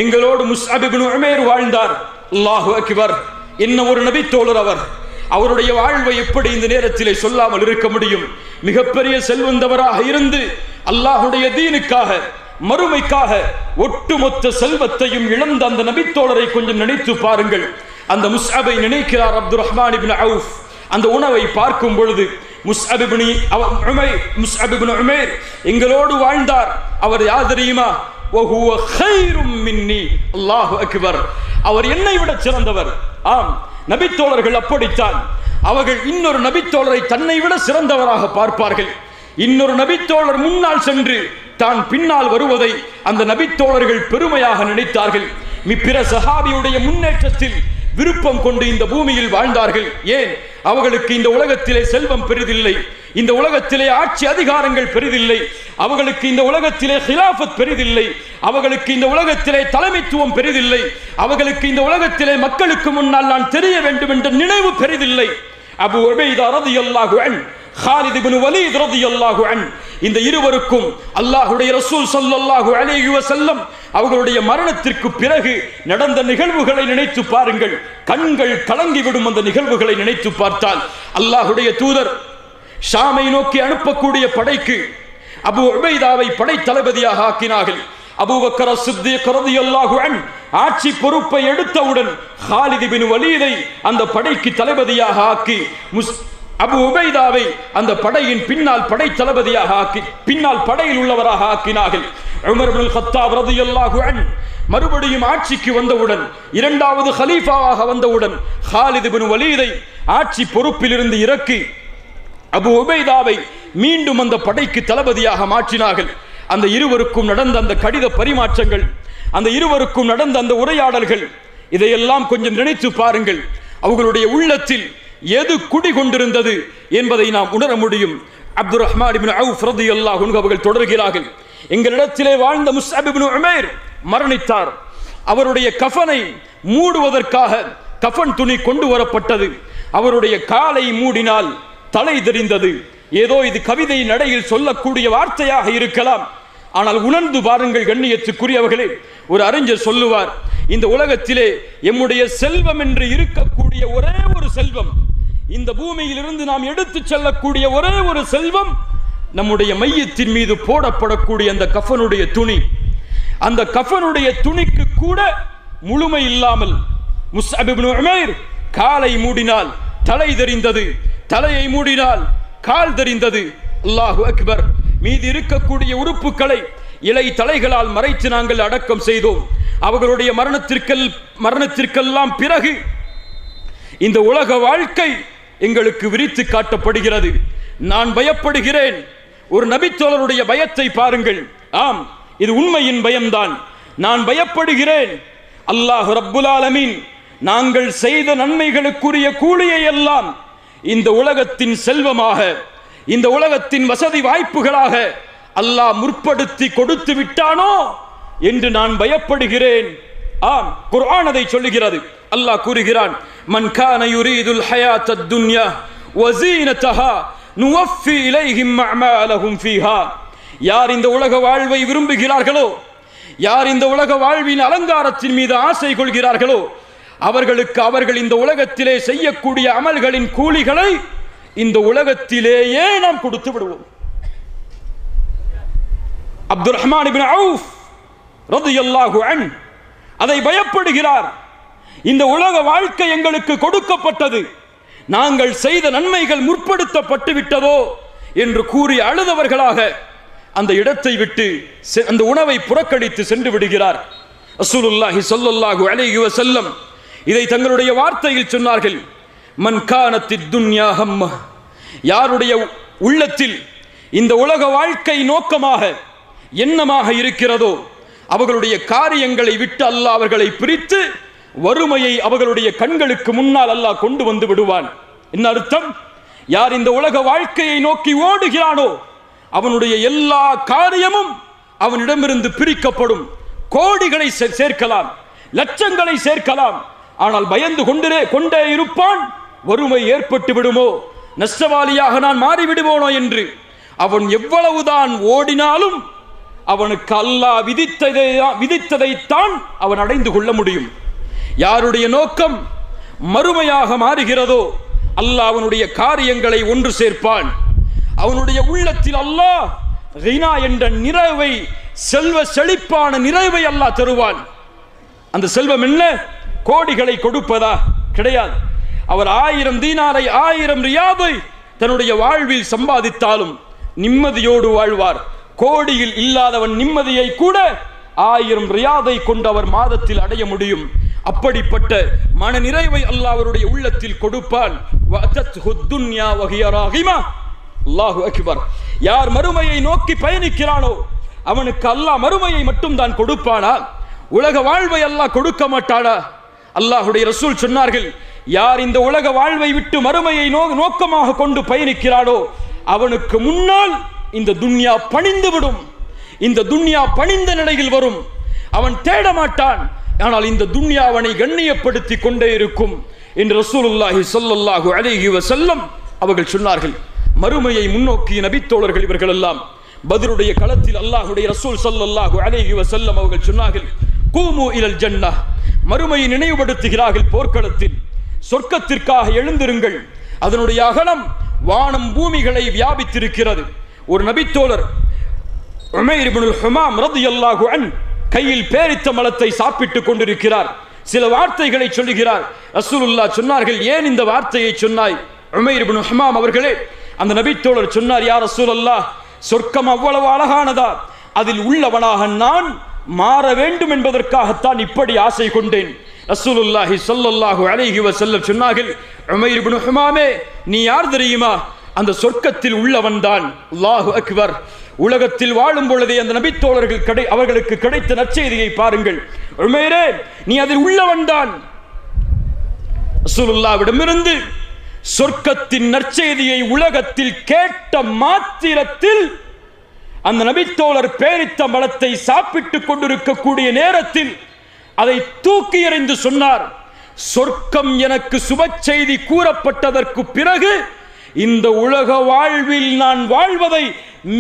எங்களோடு முஸ்அப் இப்னு உமைர் வாழ்ந்தார். அல்லாஹு அக்பர். என்ன ஒரு நபித்தோழர் அவர்! அவருடைய வாழ்வை எப்படி இந்த நேரத்திலே சொல்லாமல் இருக்க முடியும்? மிகப்பெரிய செல்வந்தவராக இருந்து அல்லாஹுடைய தீனுக்காக, மறுமைக்காக ஒட்டுமொத்த செல்வத்தையும் இழந்த அந்த நபித்தோழரை கொஞ்சம் நினைத்து பாருங்கள். அந்த முஸ்அபை நினைக்கிறார் அப்துர் ரஹ்மான் இப்னு அவுஃப். அந்த உணவை பார்க்கும் பொழுது முஸ்அப் இப்னு உமைர் எங்களோடு வாழ்ந்தார். அவர் யார் தெரியுமா? வஹுவ கைரும் மின்னி. அல்லாஹு அக்பர். அவர் என்னை விட சிறந்தவர். ஆம், நபித்தோழர்கள் அப்படித்தான். அவர்கள் இன்னொரு நபித்தோழரை தன்னை விட சிறந்தவராக பார்ப்பார்கள். இன்னொரு நபித்தோழர் முன்னால் சென்று தான் பின்னால் வருவதை அந்த நபித்தோழர்கள் பெருமையாக நினைத்தார்கள். பிற சஹாபியுடைய முன்னேற்றத்தில் விருப்பம் கொண்டு இந்த பூமியில் வாழ்ந்தார்கள். ஏன்? அவர்களுக்கு இந்த உலகத்திலே செல்வம் பெரிதில்லை, இந்த உலகத்திலே ஆட்சி அதிகாரங்கள் பெரிதில்லை, அவர்களுக்கு இந்த உலகத்திலே ஹிலாஃபத் பெரிதில்லை, அவர்களுக்கு இந்த உலகத்திலே தலைமைத்துவம் பெரிதில்லை, அவர்களுக்கு இந்த உலகத்திலே மக்களுக்கு முன்னால் நான் தெரிய வேண்டும் என்ற நினைவு பெரிதில்லை. அபு உபைதா ரலியல்லாஹு அன்ஹு, காலித் இப்னு வலீத் ரலியல்லாஹு அன்ஹு, இந்த இருவருக்கும் அல்லாஹ்வுடைய ரசூல் ஸல்லல்லாஹு அலைஹி வஸல்லம் அவர்களுடைய மரணத்திற்கு பிறகு நடந்த நிகழ்வுகளை நினைத்து பாருங்கள். கண்கள் கலங்கிவிடும். அந்த நிகழ்வுகளை நினைத்து பார்த்தால் அல்லாஹ்வுடைய தூதர் ஷாமை நோக்கி அனுப்பக்கூடிய படைக்கு அபு உபைதாவை படை தளபதியாக ஆக்கினார்கள். அபூபக்கர் சித்திக் ரலியல்லாஹு அன்ஹு ஆட்சி பொறுப்பை எடுத்தவுடன் காலித் இப்னு வலீதை அந்த படைக்கு தளபதியாக ஆக்கி அபு உபைதாவை அந்த படையின் பின்னால் படை தளபதியாக ஆக்கி பின்னால் படையில் உள்ளவராக ஆக்கினார்கள். உமர் இப்னு கத்தாப் ரலியல்லாஹு அன்ஹு மறுபடியும் ஆட்சிக்கு வந்தவுடன், இரண்டாவது ஹலீஃபாவாக வந்தவுடன் காலித் இப்னு வலீதை ஆட்சி பொறுப்பில் இருந்து இறக்கி அபு உபைதாவை மீண்டும் அந்த படைக்கு தளபதியாக மாற்றினார்கள். அந்த இருவருக்கும் நடந்த அந்த கடித பரிமாற்றங்கள், அந்த இருவருக்கும் நடந்த அந்த உரையாடல்கள், இதையெல்லாம் கொஞ்சம் நினைத்து பாருங்கள். அவர்களுடைய உள்ளத்தில் எது குடிகொண்டிருந்தது என்பதை நாம் உணர முடியும். அப்துர் ரஹ்மான் இப்னு அவுஃப் ரலியல்லாஹு அன்ஹு அவர்கள் தொடர்கிறார்கள், எங்களிடத்திலே வாழ்ந்த முஸ்அப் இப்னு உமைர் மரணித்தார். அவருடைய கஃனை மூடுவதற்காக கஃன் துணி கொண்டு வரப்பட்டது. அவருடைய காலை மூடினால் தலை தெரிந்தது. ஏதோ இது கவிதை நடையில் சொல்லக்கூடிய வார்த்தையாக இருக்கலாம். ஆனால் உணர்ந்து பாருங்கள் கண்ணியத்துக்குரியவர்களே. ஒரு அறிஞர் சொல்லுவார், இந்த உலகத்திலே எம்முடைய செல்வம் என்று இருக்கக்கூடிய ஒரே ஒரு செல்வம், இந்த பூமியில் இருந்து நாம் எடுத்துச் செல்லக்கூடிய ஒரே ஒரு செல்வம், நம்முடைய மையத்தின் மீது போடப்படக்கூடிய அந்த கஃனுடைய துணி. அந்த கஃனுடைய துணிக்கு கூட முழுமை இல்லாமல் முஸ்அப் இப்னு உமைர் காலை மூடினால் தலை தெரிந்தது, தலையை மூடினால் கால் தெரிந்தது. அல்லாஹு அக்பர். மீதி இருக்கக்கூடிய உறுப்புகளை இலை தலைகளால் மறைத்து நாங்கள் அடக்கம் செய்தோம். அவர்களுடைய மரணத்திற்கெல்லாம் பிறகு இந்த உலக வாழ்க்கை எங்களுக்கு விரித்து காட்டப்படுகிறது. நான் பயப்படுகிறேன். ஒரு நபித்தோழருடைய பயத்தை பாருங்கள். ஆம், இது உண்மையின் பயம்தான். நான் பயப்படுகிறேன். அல்லாஹ் ரப்புல் ஆலமீன் நாங்கள் செய்த நன்மைகளுக்குரிய கூலியை எல்லாம் இந்த உலகத்தின் செல்வமாக, இந்த உலகத்தின் வசதி வாய்ப்புகளாக அல்லாஹ் முற்படுத்தி கொடுத்து விட்டானோ என்று நான் பயப்படுகிறேன். ஆம், குர்ஆன் அதை சொல்லுகிறது. அல்லாஹ் கூறுகிறான், மன் கான யுரீதுல் ஹயாத்தத் துன்யா வஸீனதஹா நுவஃபி இலைஹிம் அஅமாலஹும் ஃபீஹா. யார் இந்த உலக வாழ்வை விரும்புகிறார்களோ, யார் இந்த உலக வாழ்வின் அலங்காரத்தின் மீது ஆசை கொள்கிறார்களோ, அவர்களுக்கு அவர்கள் இந்த உலகத்திலே செய்யக்கூடிய அமல்களின் கூலிகளை இந்த உலகத்திலேயே நாம் கொடுத்து விடுவோம். அப்துர் ரஹ்மான் இப்னு அவுஃப் ரலியல்லாஹு அன்ஹு அதை பயப்படுகிறார். இந்த உலக வாழ்க்கை எங்களுக்கு கொடுக்கப்பட்டது, நாங்கள் செய்த நன்மைகள் முற்படுத்தப்பட்டு விட்டதோ என்று கூறி அழுதவர்களாக அந்த இடத்தை விட்டு அந்த உணவை புறக்கணித்து சென்று விடுகிறார். ரசூலுல்லாஹி ஸல்லல்லாஹு அலைஹி வஸல்லம் இதை தங்களுடைய வார்த்தையில் சொன்னார்கள், மன் கானத்தித் துன்யா ஹம்ம. யாருடைய உள்ளத்தில் இந்த உலக வாழ்க்கை நோக்கமாக எண்ணமாக இருக்கிறதோ அவர்களுடைய காரியங்களை விட்டு அல்லாஹ் அவர்களை பிரித்து வறுமையை அவர்களுடைய கண்களுக்கு முன்னால் அல்லாஹ் கொண்டு வந்து விடுவான். என்ன அர்த்தம்? யார் இந்த உலக வாழ்க்கையை நோக்கி ஓடுகிறானோ அவனுடைய எல்லா காரியமும் அவனிடமிருந்து பிரிக்கப்படும். கோடிகளை சேர்க்கலாம், லட்சங்களை சேர்க்கலாம், ஆனால் பயந்து கொண்டே இருப்பான். வறுமை ஏற்பட்டு விடுமோ, நஷ்டவாளியாக நான் மாறிவிடுவோனோ என்று. அவன் எவ்வளவுதான் ஓடினாலும் அவனுக்கு அல்லாஹ் விதித்ததைத்தான் அவன் அடைந்து கொள்ள முடியும். யாருடைய நோக்கம் மறுமையாக மாறுகிறதோ அல்லாஹ் அவனுடைய காரியங்களை ஒன்று சேர்ப்பான். அவனுடைய உள்ளத்தில் அல்லாஹ் கினா என்ற நிறைவை, செல்வ செழிப்பான நிறைவை அல்லாஹ் தருவான். அந்த செல்வம் என்ன? கோடிகளை கொடுப்பதா? கிடையாது. அவர் 1000 தீனாரை 1000 ரியாதை தன்னுடைய வாழ்வில் சம்பாதித்தாலும் நிம்மதியோடு வாழ்வார். கோடியில் இல்லாதவன் நிம்மதியை கூட 1000 ரியாதை கொண்டு அவர் மாதத்தில் அடைய முடியும். அப்படிப்பட்ட மன நிறைவை அல்லாஹ் அவருடைய உள்ளத்தில் கொடுப்பான். அல்லாஹு அக்பர். யார் மறுமையை நோக்கி பயணிக்கிறானோ அவனுக்கு அல்லாஹ் மறுமையை மட்டும் தான் கொடுப்பானா? உலக வாழ்வை அல்லாஹ் கொடுக்க மாட்டானா? அல்லாஹுடைய ரசூல் சொன்னார்கள், யார் இந்த உலக வாழ்வை விட்டு மறுமையை நோக்கமாக கொண்டு பயணிக்கிறானோ அவனுக்கு முன்னால் இந்த துன்யா பணிந்து விடும். இந்த துன்யா பணிந்த நிலையில் வரும். அவன் தேட மாட்டான், ஆனால் இந்த துன்யா அவனை கண்ணியப்படுத்தி கொண்டே இருக்கும் என்று ரசூலுல்லாஹி ஸல்லல்லாஹு அலைஹி வஸல்லம் அவர்கள் சொன்னார்கள். மறுமையை முன்னோக்கிய நபித்தோழர்கள் இவர்கள் எல்லாம். பத்ருடைய களத்தில் அல்லாஹ்வுடைய ரசூல் ஸல்லல்லாஹு அலைஹி வஸல்லம் அவர்கள் சொன்னார்கள், கூமு இலல் ஜன்னah. மறுமையை நினைவுபடுத்துகிறார்கள். போர்க்களத்தில் சொர்க்கத்திற்காக எழுந்திருங்கள். அதனுடைய அகலம் வானம் பூமிகளை வியாபித்திருக்கிறது. ஒரு நபித்தோழர் உமைர் இப்னுல் ஹுமாம் ரலியல்லாஹு அன்ஹு கையில் பேரித்த மலத்தை சாப்பிட்டுக் கொண்டிருக்கிறார். சில வார்த்தைகளை சொல்லுகிறார். ரசூலுல்லாஹ் சொன்னார்கள், ஏன் இந்த வார்த்தையை சொன்னாய் உமைர் இப்னு ஹுமாம் அவர்களே? அந்த நபித்தோழர் சொன்னார், யா ரசூலல்லாஹ், சொர்க்கம் அவ்வளவு அழகானதா? அதில் உள்ளவனாக நான் மாற வேண்டும் என்பதற்காகத்தான் இப்படி ஆசை கொண்டேன். ரசூலுல்லாஹி ஸல்லல்லாஹு அலைஹி வஸல்லம் சொன்னார்கள், உமைர் இப்னு ஹுமாமே, நீ யார் தெரியுமா? அந்த சொர்க்கத்தில் உள்ளவன் தான். அல்லாஹு அக்பர். உலகத்தில் வாழும் பொழுதே அந்த நபித்தோழர்கள் அவர்களுக்கு கிடைத்த நற்செய்தியை பாருங்கள். உமைரே, நீ அதில் உள்ளவன் தான். ரசூலுல்லாஹ்விடமிருந்து சொர்க்கத்தின் நற்செய்தியை உலகத்தில் கேட்ட மாத்திரத்தில் அந்த நபித்தோழர் பேரித்த மலத்தை சாப்பிட்டுக் கொண்டிருக்கக்கூடிய நேரத்தில் அதை தூக்கி எறிந்து சொன்னார், சொர்க்கம் எனக்கு சுப செய்தி கூறப்பட்டதற்கு பிறகு இந்த உலக வாழ்வில் நான் வாழ்வதை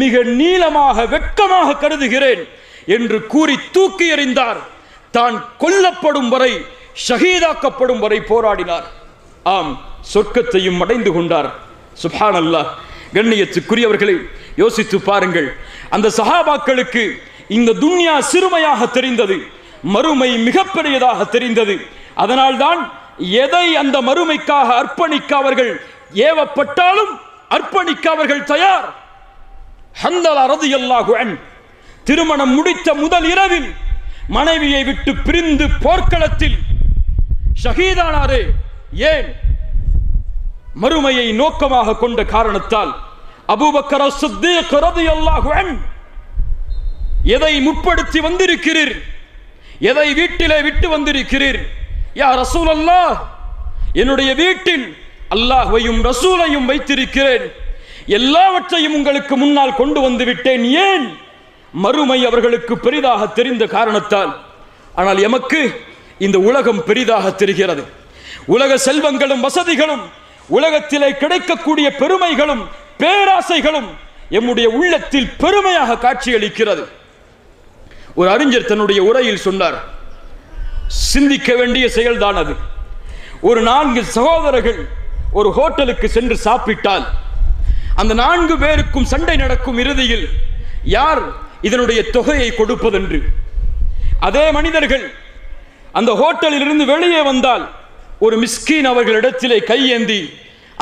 மிக நீளமாக வெட்கமாக கருதுகிறேன் என்று கூறி தூக்கி எறிந்தார். தான் கொல்லப்படும் வரை, ஷஹீதாக்கப்படும் வரை போராடினார். ஆம், சொர்க்கத்தையும் அடைந்து கொண்டார். சுப்ஹானல்லாஹ். கண்ணியத்துக்குரியவர்களை யோசித்து பாருங்கள். அந்த சஹாபாக்களுக்கு இந்த துன்யா சிறுமையாக தெரிந்தது, மறுமை மிகப்பெரியதாக தெரிந்தது. அதனால்தான் எதை அந்த மறுமைக்காக அர்ப்பணிக்க அவர்கள் ஏவப்பட்டாலும் அர்ப்பணிக்க அவர்கள் தயார். ஹந்தலா ரலியல்லாஹு அன்ஹு திருமணம் முடித்த முதல் இரவில் மனைவியை விட்டு பிரிந்து போர்க்களத்தில் ஷஹீதானாரே. ஏன்? மறுமையை நோக்கமாக கொண்ட காரணத்தால். அபூபக்கர் அஸ்-சித்தீக் ரலியல்லாஹு அன்ஹு, எதை முற்படுத்தி வந்திருக்கிறீர்? எதை வீட்டிலே விட்டு வந்திருக்கிறீர்? யா ரசூலல்லாஹ், என்னுடைய வீட்டில் அல்லாஹ்வையும் ரசூலையும் வைத்திருக்கிறேன். எல்லாவற்றையும் உங்களுக்கு முன்னால் கொண்டு வந்து விட்டேன். ஏன்? மறுமை அவர்களுக்கு பெரிதாக தெரிந்த காரணத்தால். ஆனால் எமக்கு இந்த உலகம் பெரிதாக தெரிகிறது. உலக செல்வங்களும் வசதிகளும், உலகத்திலே கிடைக்கக்கூடிய பெருமைகளும் பேராசைகளும் எம்முடைய உள்ளத்தில் பெருமையாக காட்சியளிக்கிறது. ஒரு அறிஞர் தன்னுடைய உரையில் சொன்னார், சிந்திக்க வேண்டிய செயல்தான் அது. ஒரு 4 சகோதரர்கள் ஒரு ஹோட்டலுக்கு சென்று சாப்பிட்டால் அந்த 4 பேருக்கும் சண்டை நடக்கும். இறுதியில் யார் இதனுடைய தொகையை கொடுப்பதென்று. அதே மனிதர்கள் அந்த ஹோட்டலில் இருந்து வெளியே வந்தால் ஒரு மிஸ்கீன் அவர்களிடத்திலே கையேந்தி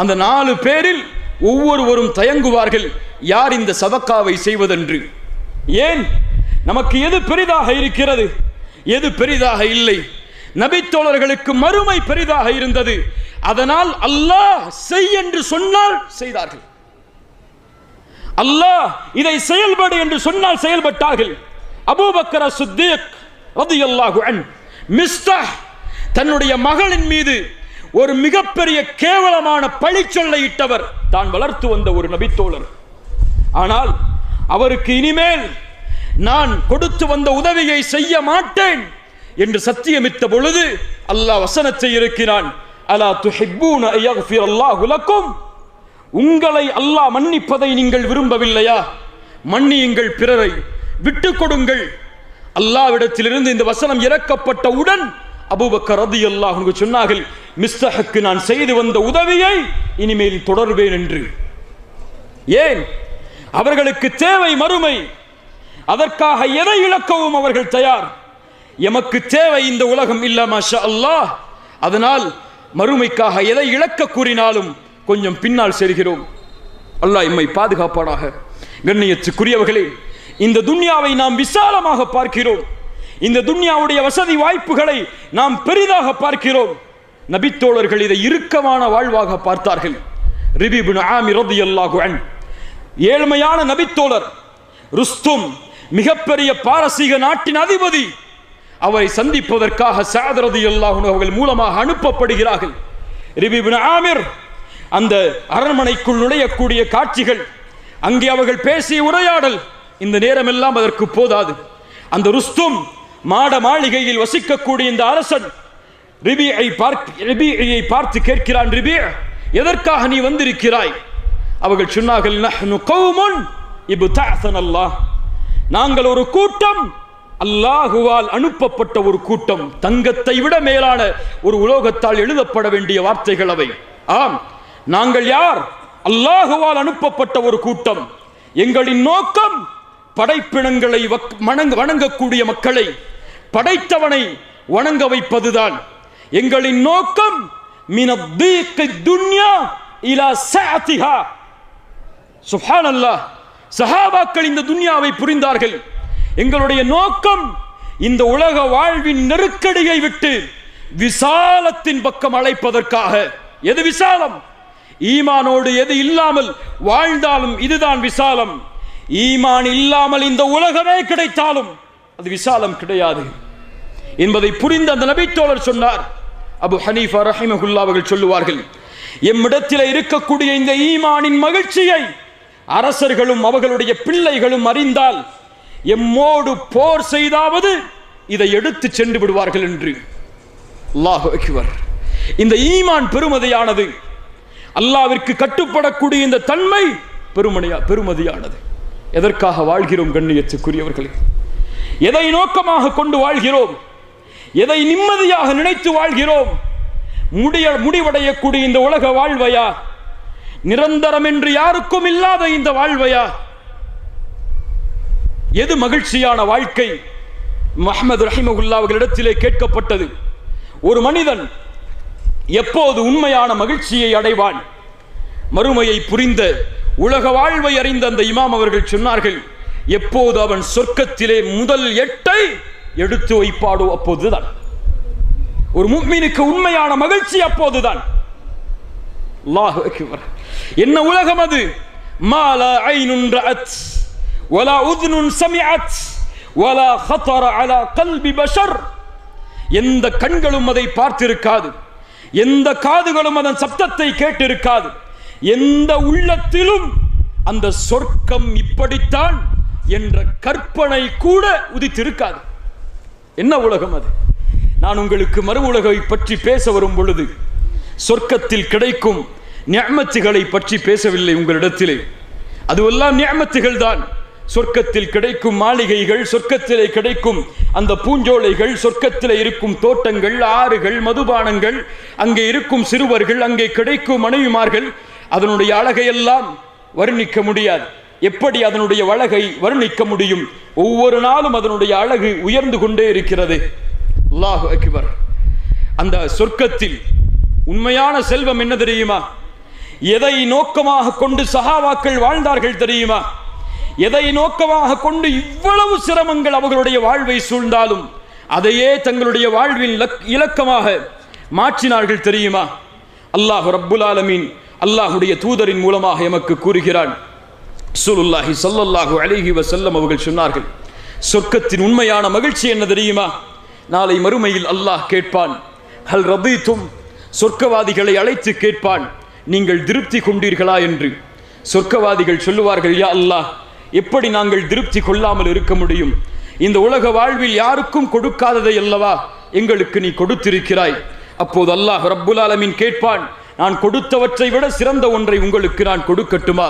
அந்த 4 பேரில் ஒவ்வொருவரும் தயங்குவார்கள், யார் இந்த சதக்காவை செய்வதென்று. ஏன்? நமக்கு எது பெரிதாக இருக்கிறது, எது பெரிதாக இல்லை? நபித்தோழர்களுக்கு மறுமை பெரிதாக இருந்தது. அதனால் அல்லாஹ் செய் என்று சொன்னால் செய்தார்கள். அல்லாஹ் இதை செயல்படு என்று சொன்னால் செயல்பட்டார்கள். அபூபக்கர் அஸ்-சித்தீக் ரலியல்லாஹு அன்ஹு, மிஸ்தாஹ் தன்னுடைய மகளின் மீது ஒரு மிகப்பெரிய கேவலமான பழிச்சொல்லை இட்டவர் தான் வளர்த்து வந்த ஒரு நபித்தோழர். ஆனால் அவருக்கு இனிமேல் நான் கொடுத்து வந்த உதவியை செய்ய மாட்டேன் என்று சத்தியமிட்ட பொழுது அல்லாஹ் வசனத்தை இருக்கிறான், அலா துஹிப்பூன அய்யக்ஃபிரல்லாஹு லக்கும், உங்களை அல்லாஹ் மன்னிப்பதை நீங்கள் விரும்பவில்லையா? மன்னியுங்கள், பிறரை விட்டுக் கொடுங்கள். அல்லாஹ்விடத்திலிருந்து இந்த வசனம் இறக்கப்பட்டவுடன் அபூபக்கர் ரலியல்லாஹு அன்ஹு சொன்னார்கள், மிஸ்தஹுக்கு நான் செய்து வந்த உதவியை இனிமேல் தொடர்வேன் என்று. ஏன்? அவர்களுக்கு தேவை மறுமை. அதற்காக எதை இழக்கவும் அவர்கள் தயார். எமக்கு தேவை இந்த உலகம் இல்ல மாஷா அல்லாஹ். அதனால் மறுமைக்காக எதை இழக்க கூறினாலும் கொஞ்சம் பின்னால் செல்கிறோம். அல்லாஹ் எம்மை பாதுகாப்பானாக. கண்ணியத்துக்குரியவர்களே, இந்த துன்யாவை நாம் விசாலமாக பார்க்கிறோம். இந்த துன்யாவுடைய வசதி வாய்ப்புகளை நாம் பெரிதாக பார்க்கிறோம். நபித்தோழர்கள் இதை இறுக்கமான வாழ்வாக பார்த்தார்கள். ரிபி இப்னு ஆமிர் ரலியல்லாஹு அன்ஹு ஏழ்மையான நபித்தோழர். ருஸ்தும் மிகப்பெரிய பாரசீக நாட்டின் அதிபதி. அவரை சந்திப்பதற்காக சஅத் ரலியல்லாஹு அன்ஹு அவர்கள் மூலமாக அனுப்பப்படுகிறார்கள். ரிபி இப்னு ஆமிர் அந்த அரண்மனைக்குள் நுழையக்கூடிய காட்சிகள், அங்கே அவர்கள் பேசிய உரையாடல், இந்த நேரமெல்லாம் அதற்கு போதாது. அந்த ருஸ்தும் மாட மாளிகையில் வசிக்கக்கூடிய இந்த அரசன் ரிபியை பார்த்து கேட்கிறான், ரிபி, எதற்காக நீ வந்திருக்கிறாய்? அவர்கள் சொன்னார்கள், நஹ்னு கௌமுன் இப்தஅஸன அல்லாஹ், நாங்கள் ஒரு கூட்டம், அல்லாஹுவால் அனுப்பப்பட்ட ஒரு கூட்டம். தங்கத்தை விட மேலான ஒரு உலோகத்தால் எழுதப்பட வேண்டிய வார்த்தைகள் அவை. ஆம், நாங்கள் யார்? அல்லாஹுவால் அனுப்பப்பட்ட ஒரு கூட்டம். எங்களின் நோக்கம் படைப்பினங்களை வணங்கக்கூடிய மக்களை படைத்தவனை வணங்க வைப்பதுதான். எங்களின் நோக்கம் மினத்தீக்கி துன்யா இலா சஅதிஹா. சுப்ஹானல்லாஹ், சஹாபாக்கள் இந்த துன்யாவை புரிந்தார்கள். எங்களுடைய நோக்கம் இந்த உலக வாழ்வின் நெருக்கடியை விட்டு விசாலத்தின் பக்கம் அழைப்பதற்காக. எது விசாலம்? ஈமானோடு எது இல்லாமல் வாழ்ந்தாலும் இதுதான் விசாலம். ஈமான் இல்லாமல் இந்த உலகமே கிடைத்தாலும் அது விசாலம் கிடையாது என்பதை புரிந்த அந்த நபித்தோழர் சொன்னார். அபு ஹனீஃபா ரஹிமஹுல்லாஹ் அவர்கள் சொல்லுவார்கள், எம்மிடத்தில் இருக்கக்கூடிய இந்த ஈமானின் மகிழ்ச்சியை அரசர்களும் அவர்களுடைய பிள்ளைகளும் அறிந்தால் எம்மோடு போர் செய்தாவது இதை எடுத்து சென்று விடுவார்கள் என்று. அல்லாஹு அக்பர். இந்த ஈமான் பெருமதியானது. அல்லாஹ்விற்கு கட்டுப்படக்கூடிய இந்த தன்மை பெருமதியானது. எதற்காக வாழ்கிறோம் கண்ணியத்துக்குரியவர்களே? எதை நோக்கமாக கொண்டு வாழ்கிறோம்? எதை நிம்மதியாக நினைத்து வாழ்கிறோம்? முடிவடையக்கூடிய இந்த உலக வாழ்வையா? நிரந்தரம் என்று யாருக்கும் இல்லாத இந்த வாழ்வையா? எது மகிழ்ச்சியான வாழ்க்கை? முஹம்மது ரஹிமஹுல்லாஹ் அவர்களிடத்திலே கேட்கப்பட்டது, ஒரு மனிதன் எப்போது உண்மையான மகிழ்ச்சியை அடைவான்? மறுமையை புரிந்த உலக வாழ்வை அறிந்த அந்த இமாம் அவர்கள் சொன்னார்கள், எப்போது அவன் சொர்க்கத்திலே முதல் 8 எடுத்து வைப்பாடோ அப்போதுதான். ஒரு முஃமினுக்கு உண்மையான மகிழ்ச்சி அப்போதுதான். அல்லாஹு அக்பர். என்ன உலகம் அது? மா லா ஐனுன் ரஅத் வலா உத்னுன் சமிஅத் வலா خطر على قلب بشر. எந்த கண்களும் அதை பார்த்திருக்காது, எந்த காதுகளும் அதன் சப்தத்தை கேட்டிருக்காது, எந்த உள்ளத்திலும் அந்த சொர்க்கம் இப்படித்தான் என்ற கற்பனை கூட உதித்திருக்காது. என்ன உலகம் அது? நான் உங்களுக்கு மறு உலகை பற்றி பேச வரும் பொழுது சொர்க்கத்தில் கிடைக்கும் நிஅமத்துகளை பற்றி பேசவில்லை உங்களிடத்திலே. அதுவெல்லாம் நிஅமத்துகள் தான். சொர்க்கத்தில் கிடைக்கும் மாளிகைகள், சொர்க்கத்திலே கிடைக்கும் அந்த பூஞ்சோலைகள், சொர்க்கத்திலே இருக்கும் தோட்டங்கள், ஆறுகள், மதுபானங்கள், அங்கே இருக்கும் சிறுவர்கள், அங்கே கிடைக்கும் மனைவிமார்கள், அதனுடைய அழகையெல்லாம் வர்ணிக்க முடியாது. எப்படி அதனுடைய அழகை வர்ணிக்க முடியும்? ஒவ்வொரு நாளும் அதனுடைய அழகு உயர்ந்து கொண்டே இருக்கிறது. அல்லாஹு அக்பர். அந்த சொர்க்கத்தில் உண்மையான செல்வம் என்ன தெரியுமா? எதை நோக்கமாக கொண்டு சஹாபாக்கள் வாழ்ந்தார்கள் தெரியுமா? எதை நோக்கமாக கொண்டு இவ்வளவு சிரமங்கள் அவர்களுடைய வாழ்வை சூழ்ந்தாலும் அதையே தங்களுடைய வாழ்வின் இலக்கமாக மாற்றினார்கள் தெரியுமா? அல்லாஹ் ரப்புல் ஆலமீன் அல்லாஹ்வுடைய தூதரின் மூலமாக எமக்கு கூறுகிறான். ரசூலுல்லாஹி ஸல்லல்லாஹு அலைஹி வஸல்லம் அவர்கள் சொன்னார்கள், சொர்க்கத்தின் உண்மையான மகிழ்ச்சி என்ன தெரியுமா? நாளை மறுமையில் அல்லாஹ் கேட்பான், ஹல் ரதீதும், சொர்க்கவாதிகளை அழைத்து கேட்பான், நீங்கள் திருப்தி கொண்டீர்களா என்று. சொர்க்கவாதிகள் சொல்லுவார்கள், யா அல்லாஹ், எப்படி நாங்கள் திருப்தி கொள்ளாமல் இருக்க முடியும்? இந்த உலக வாழ்வில் யாருக்கும் கொடுக்காததை அல்லவா எங்களுக்கு நீ கொடுத்திருக்கிறாய். அப்போது அல்லாஹ் ரப்புல் ஆலமீன் கேட்பான், நான் கொடுத்தவற்றை விட சிறந்த ஒன்றை உங்களுக்கு நான் கொடுக்கட்டுமா?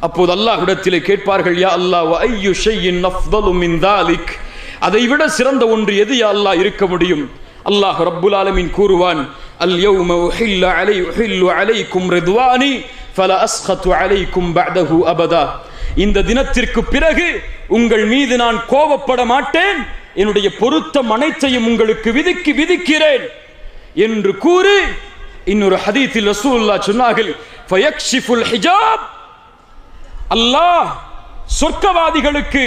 அப்போது அல்லாஹ்விடத்திலே கேட்பார்கள், யா அல்லாஹ், வ ஐயு ஷைஇன் அஃதலு மின் தாலிக், அதை விட சிறந்த ஒன்று எது யா அல்லாஹ் இருக்க முடியும்? அல்லாஹ் ரப்புல் ஆலமீன் கூறுவான், அல் யௌம உஹில்லு அலைக்கும் ரிதுவானி ஃபலா அஸ்கது அலைக்கும் பஅதஹு அபதா. இந்த தினத்திற்கு பிறகு உங்கள் மீது நான் கோபப்பட மாட்டேன், என்னுடைய பொருத்தம் அனைத்தையும் உங்களுக்கு விதிக்கிறேன் என்று கூறி இன்னொரு ஹதீஸில் ரசூலுல்லாஹ் சொன்னார்கள், ஃபயக்ஷிஃபுல் ஹிஜாப், அல்லாஹ் சொர்க்கவாதிகளுக்கு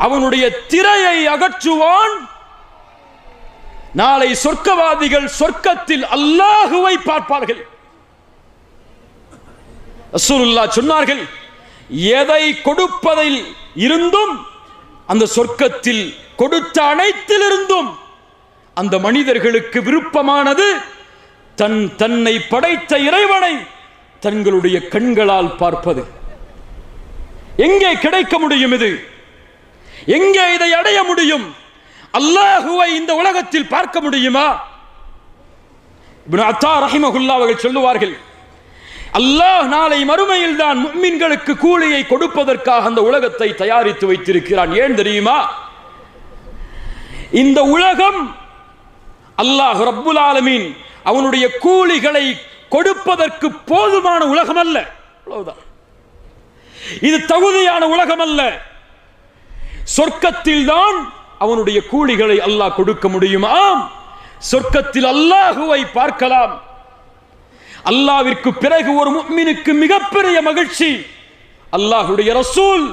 அவனுடைய திரையை அகற்றுவான். நாளை சொர்க்கவாதிகள் சொர்க்கத்தில் அல்லாஹுவை பார்ப்பார்கள். ரசூலுல்லாஹ் சொன்னார்கள், எதை கொடுப்பதில் இருந்தும், அந்த சொர்க்கத்தில் கொடுத்த அனைத்திலிருந்தும் அந்த மனிதர்களுக்கு விருப்பமானது தன்னை படைத்த இறைவனை தங்களுடைய கண்களால் பார்ப்பது. எங்கே கிடைக்க முடியும்? இது எங்கே இதை அடைய முடியும்? அல்லாஹுவை இந்த உலகத்தில் பார்க்க முடியுமா? இப்னு அத்தா ரஹிமஹுல்லாஹ் அவர்கள் சொல்லுவார்கள், அல்லாஹ் நாளை மறுமையில் தான் முஃமின்களுக்கு கூலியை கொடுப்பதற்காக அந்த உலகத்தை தயாரித்து வைத்திருக்கிறான். ஏன் தெரியுமா? இந்த உலகம் அல்லாஹ் ரப்புல் ஆலமீன் அவனுடைய கூலிகளை கொடுப்பதற்கு போதுமான உலகம் அல்ல. அவ்வளவுதான். இது தகுதியான உலகம் அல்ல. சொர்க்கத்தில் தான் அவனுடைய கூலிகளை அல்லாஹ் கொடுக்க முடியும். ஆம், சொர்க்கத்தில் அல்லாஹுவை பார்க்கலாம். அல்லாஹ்விற்கு பிறகு ஒரு முஃமினுக்கு மிகப்பெரிய மகிழ்ச்சி, அல்லாஹ்வுடைய ரசூல்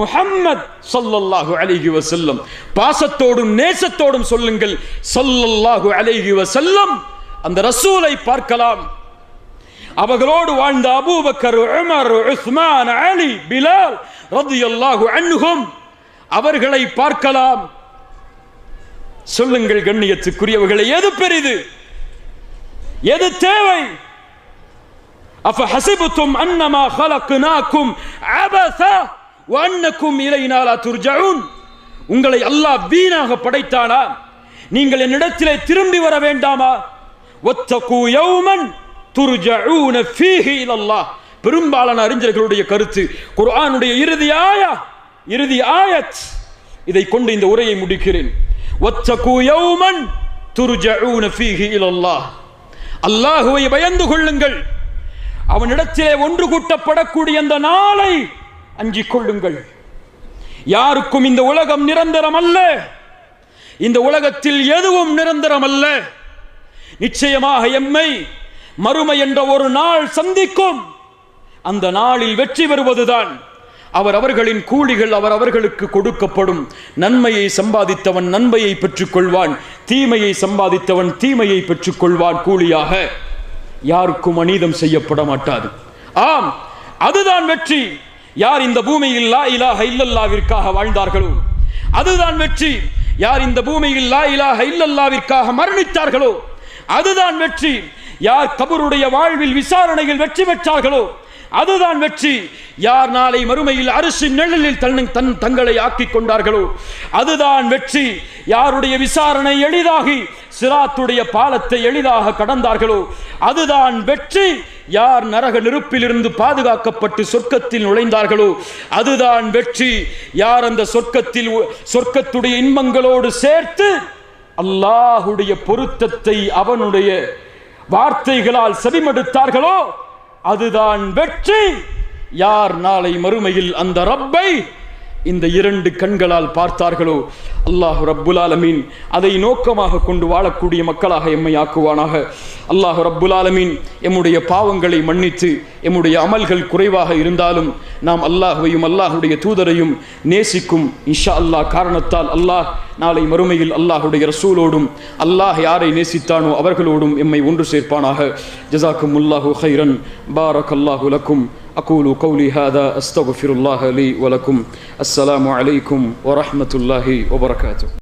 முஹம்மத் ஸல்லல்லாஹு அலைஹி வஸல்லம். பாசத்தோடும் நேசத்தோடும் சொல்லுங்கள், ஸல்லல்லாஹு அலைஹி வஸல்லம். அந்த ரசூலை பார்க்கலாம். அவர்களோடு வாழ்ந்த அபூபக்கர், உமர், உஸ்மான், அலி, பிலால் ரலியல்லாஹு அன்ஹும், அவர்களை பார்க்கலாம். சொல்லுங்கள் கண்ணியத்துக்குரியவர்களே, எது பெரிது? எது தேவை? அஃபஹஸிபதும் அன்னமா خلقناكم அபஸா வஅன்னக்கும் இலைனா லா துர்ஜஊன். உங்களை அல்லாஹ் வீணாக படைத்தானா? நீங்கள் என்னிடத்திலே திரும்பி வர வேண்டாமா? வத்தகு யௌமன் துர்ஜஊன ஃபீஹி இலல்லாஹ். பெரும்பாலான அறிஞர்களுடைய கருத்து, குர்ஆனுடைய இறுதி ஆயத். இதை கொண்டு இந்த உரையை முடிக்கிறேன். வத்தகு யௌமன் துர்ஜஊன ஃபீஹி இலல்லாஹ். அல்லாஹ்வை பயந்து கொள்ளுங்கள். அவனிடத்திலே ஒன்று கூட்டப்படக்கூடிய அந்த நாளை அஞ்சிக் கொள்ளுங்கள். யாருக்கும் இந்த உலகம் நிரந்தரம் அல்ல. இந்த உலகத்தில் எதுவும் நிரந்தரம் அல்ல. நிச்சயமாக எம்மை மறுமை என்ற ஒரு நாள் சந்திக்கும். அந்த நாளில் வெற்றி பெறுவதுதான் அவர்களின் கூலிகள் அவர்களுக்கு கொடுக்கப்படும். நன்மையை சம்பாதித்தவன் நன்மையை பெற்றுக் கொள்வான், தீமையை சம்பாதித்தவன் தீமையை பெற்றுக் கொள்வான் கூலியாக. யாருக்கும் அநீதம் செய்யப்பட மாட்டாது. ஆம், அதுதான் வெற்றி. யார் இந்த பூமியில் லா இலாஹ இல்லல்லாஹ்விற்காக வாழ்ந்தார்களோ அதுதான் வெற்றி. யார் இந்த பூமியில் லா இலாஹ இல்லல்லாஹ்விற்காக மரணித்தார்களோ அதுதான் வெற்றி. யார் கபருடைய வாழ்வில் விசாரணையில் வெற்றி பெற்றார்களோ அதுதான் வெற்றி. யார் நாளை மறுமையில் அரிசின் நிழலில் தங்களை ஆக்கிக் கொண்டார்களோ அதுதான் வெற்றி. யாருடைய விசாரணை எளிதாகி சிராத்துடைய பாலத்தை எளிதாக கடந்தார்களோ அதுதான் வெற்றி. யார் நரக நெருப்பிலிருந்து பாதுகாக்கப்பட்டு சொர்க்கத்தில் நுழைந்தார்களோ அதுதான் வெற்றி. யார் அந்த சொர்க்கத்துடைய இன்பங்களோடு சேர்த்து அல்லாஹுடைய பொருத்தத்தை அவனுடைய வார்த்தைகளால் செவிமடுத்தார்களோ அதுதான் வெற்றி. யார் நாளை மறுமையில் அந்த ரப்பை இந்த இரண்டு கண்களால் பார்த்தார்களோ அல்லாஹ் ரப்புல் ஆலமீன் அதை நோக்கமாக கொண்டு வாழக்கூடிய மக்களாக எம்மை ஆக்குவானாக. அல்லாஹ் ரப்புல் ஆலமீன் எம்முடைய பாவங்களை மன்னித்து எம்முடைய அமல்கள் குறைவாக இருந்தாலும் நாம் அல்லாஹ்வையும் அல்லாஹுடைய தூதரையும் நேசிக்கும் இன்ஷா அல்லாஹ் காரணத்தால் அல்லாஹ் நாளை மறுமையில் அல்லாஹுடைய ரசூலோடும் அல்லாஹ் யாரை நேசித்தானோ அவர்களோடும் எம்மை ஒன்று சேர்ப்பானாக. ஜஸாக்குமுல்லாஹு கைரன். பாரக்கல்லாஹு லக்கும். أقول قولي هذا أستغفر الله لي ولكم. السلام عليكم ورحمة الله وبركاته.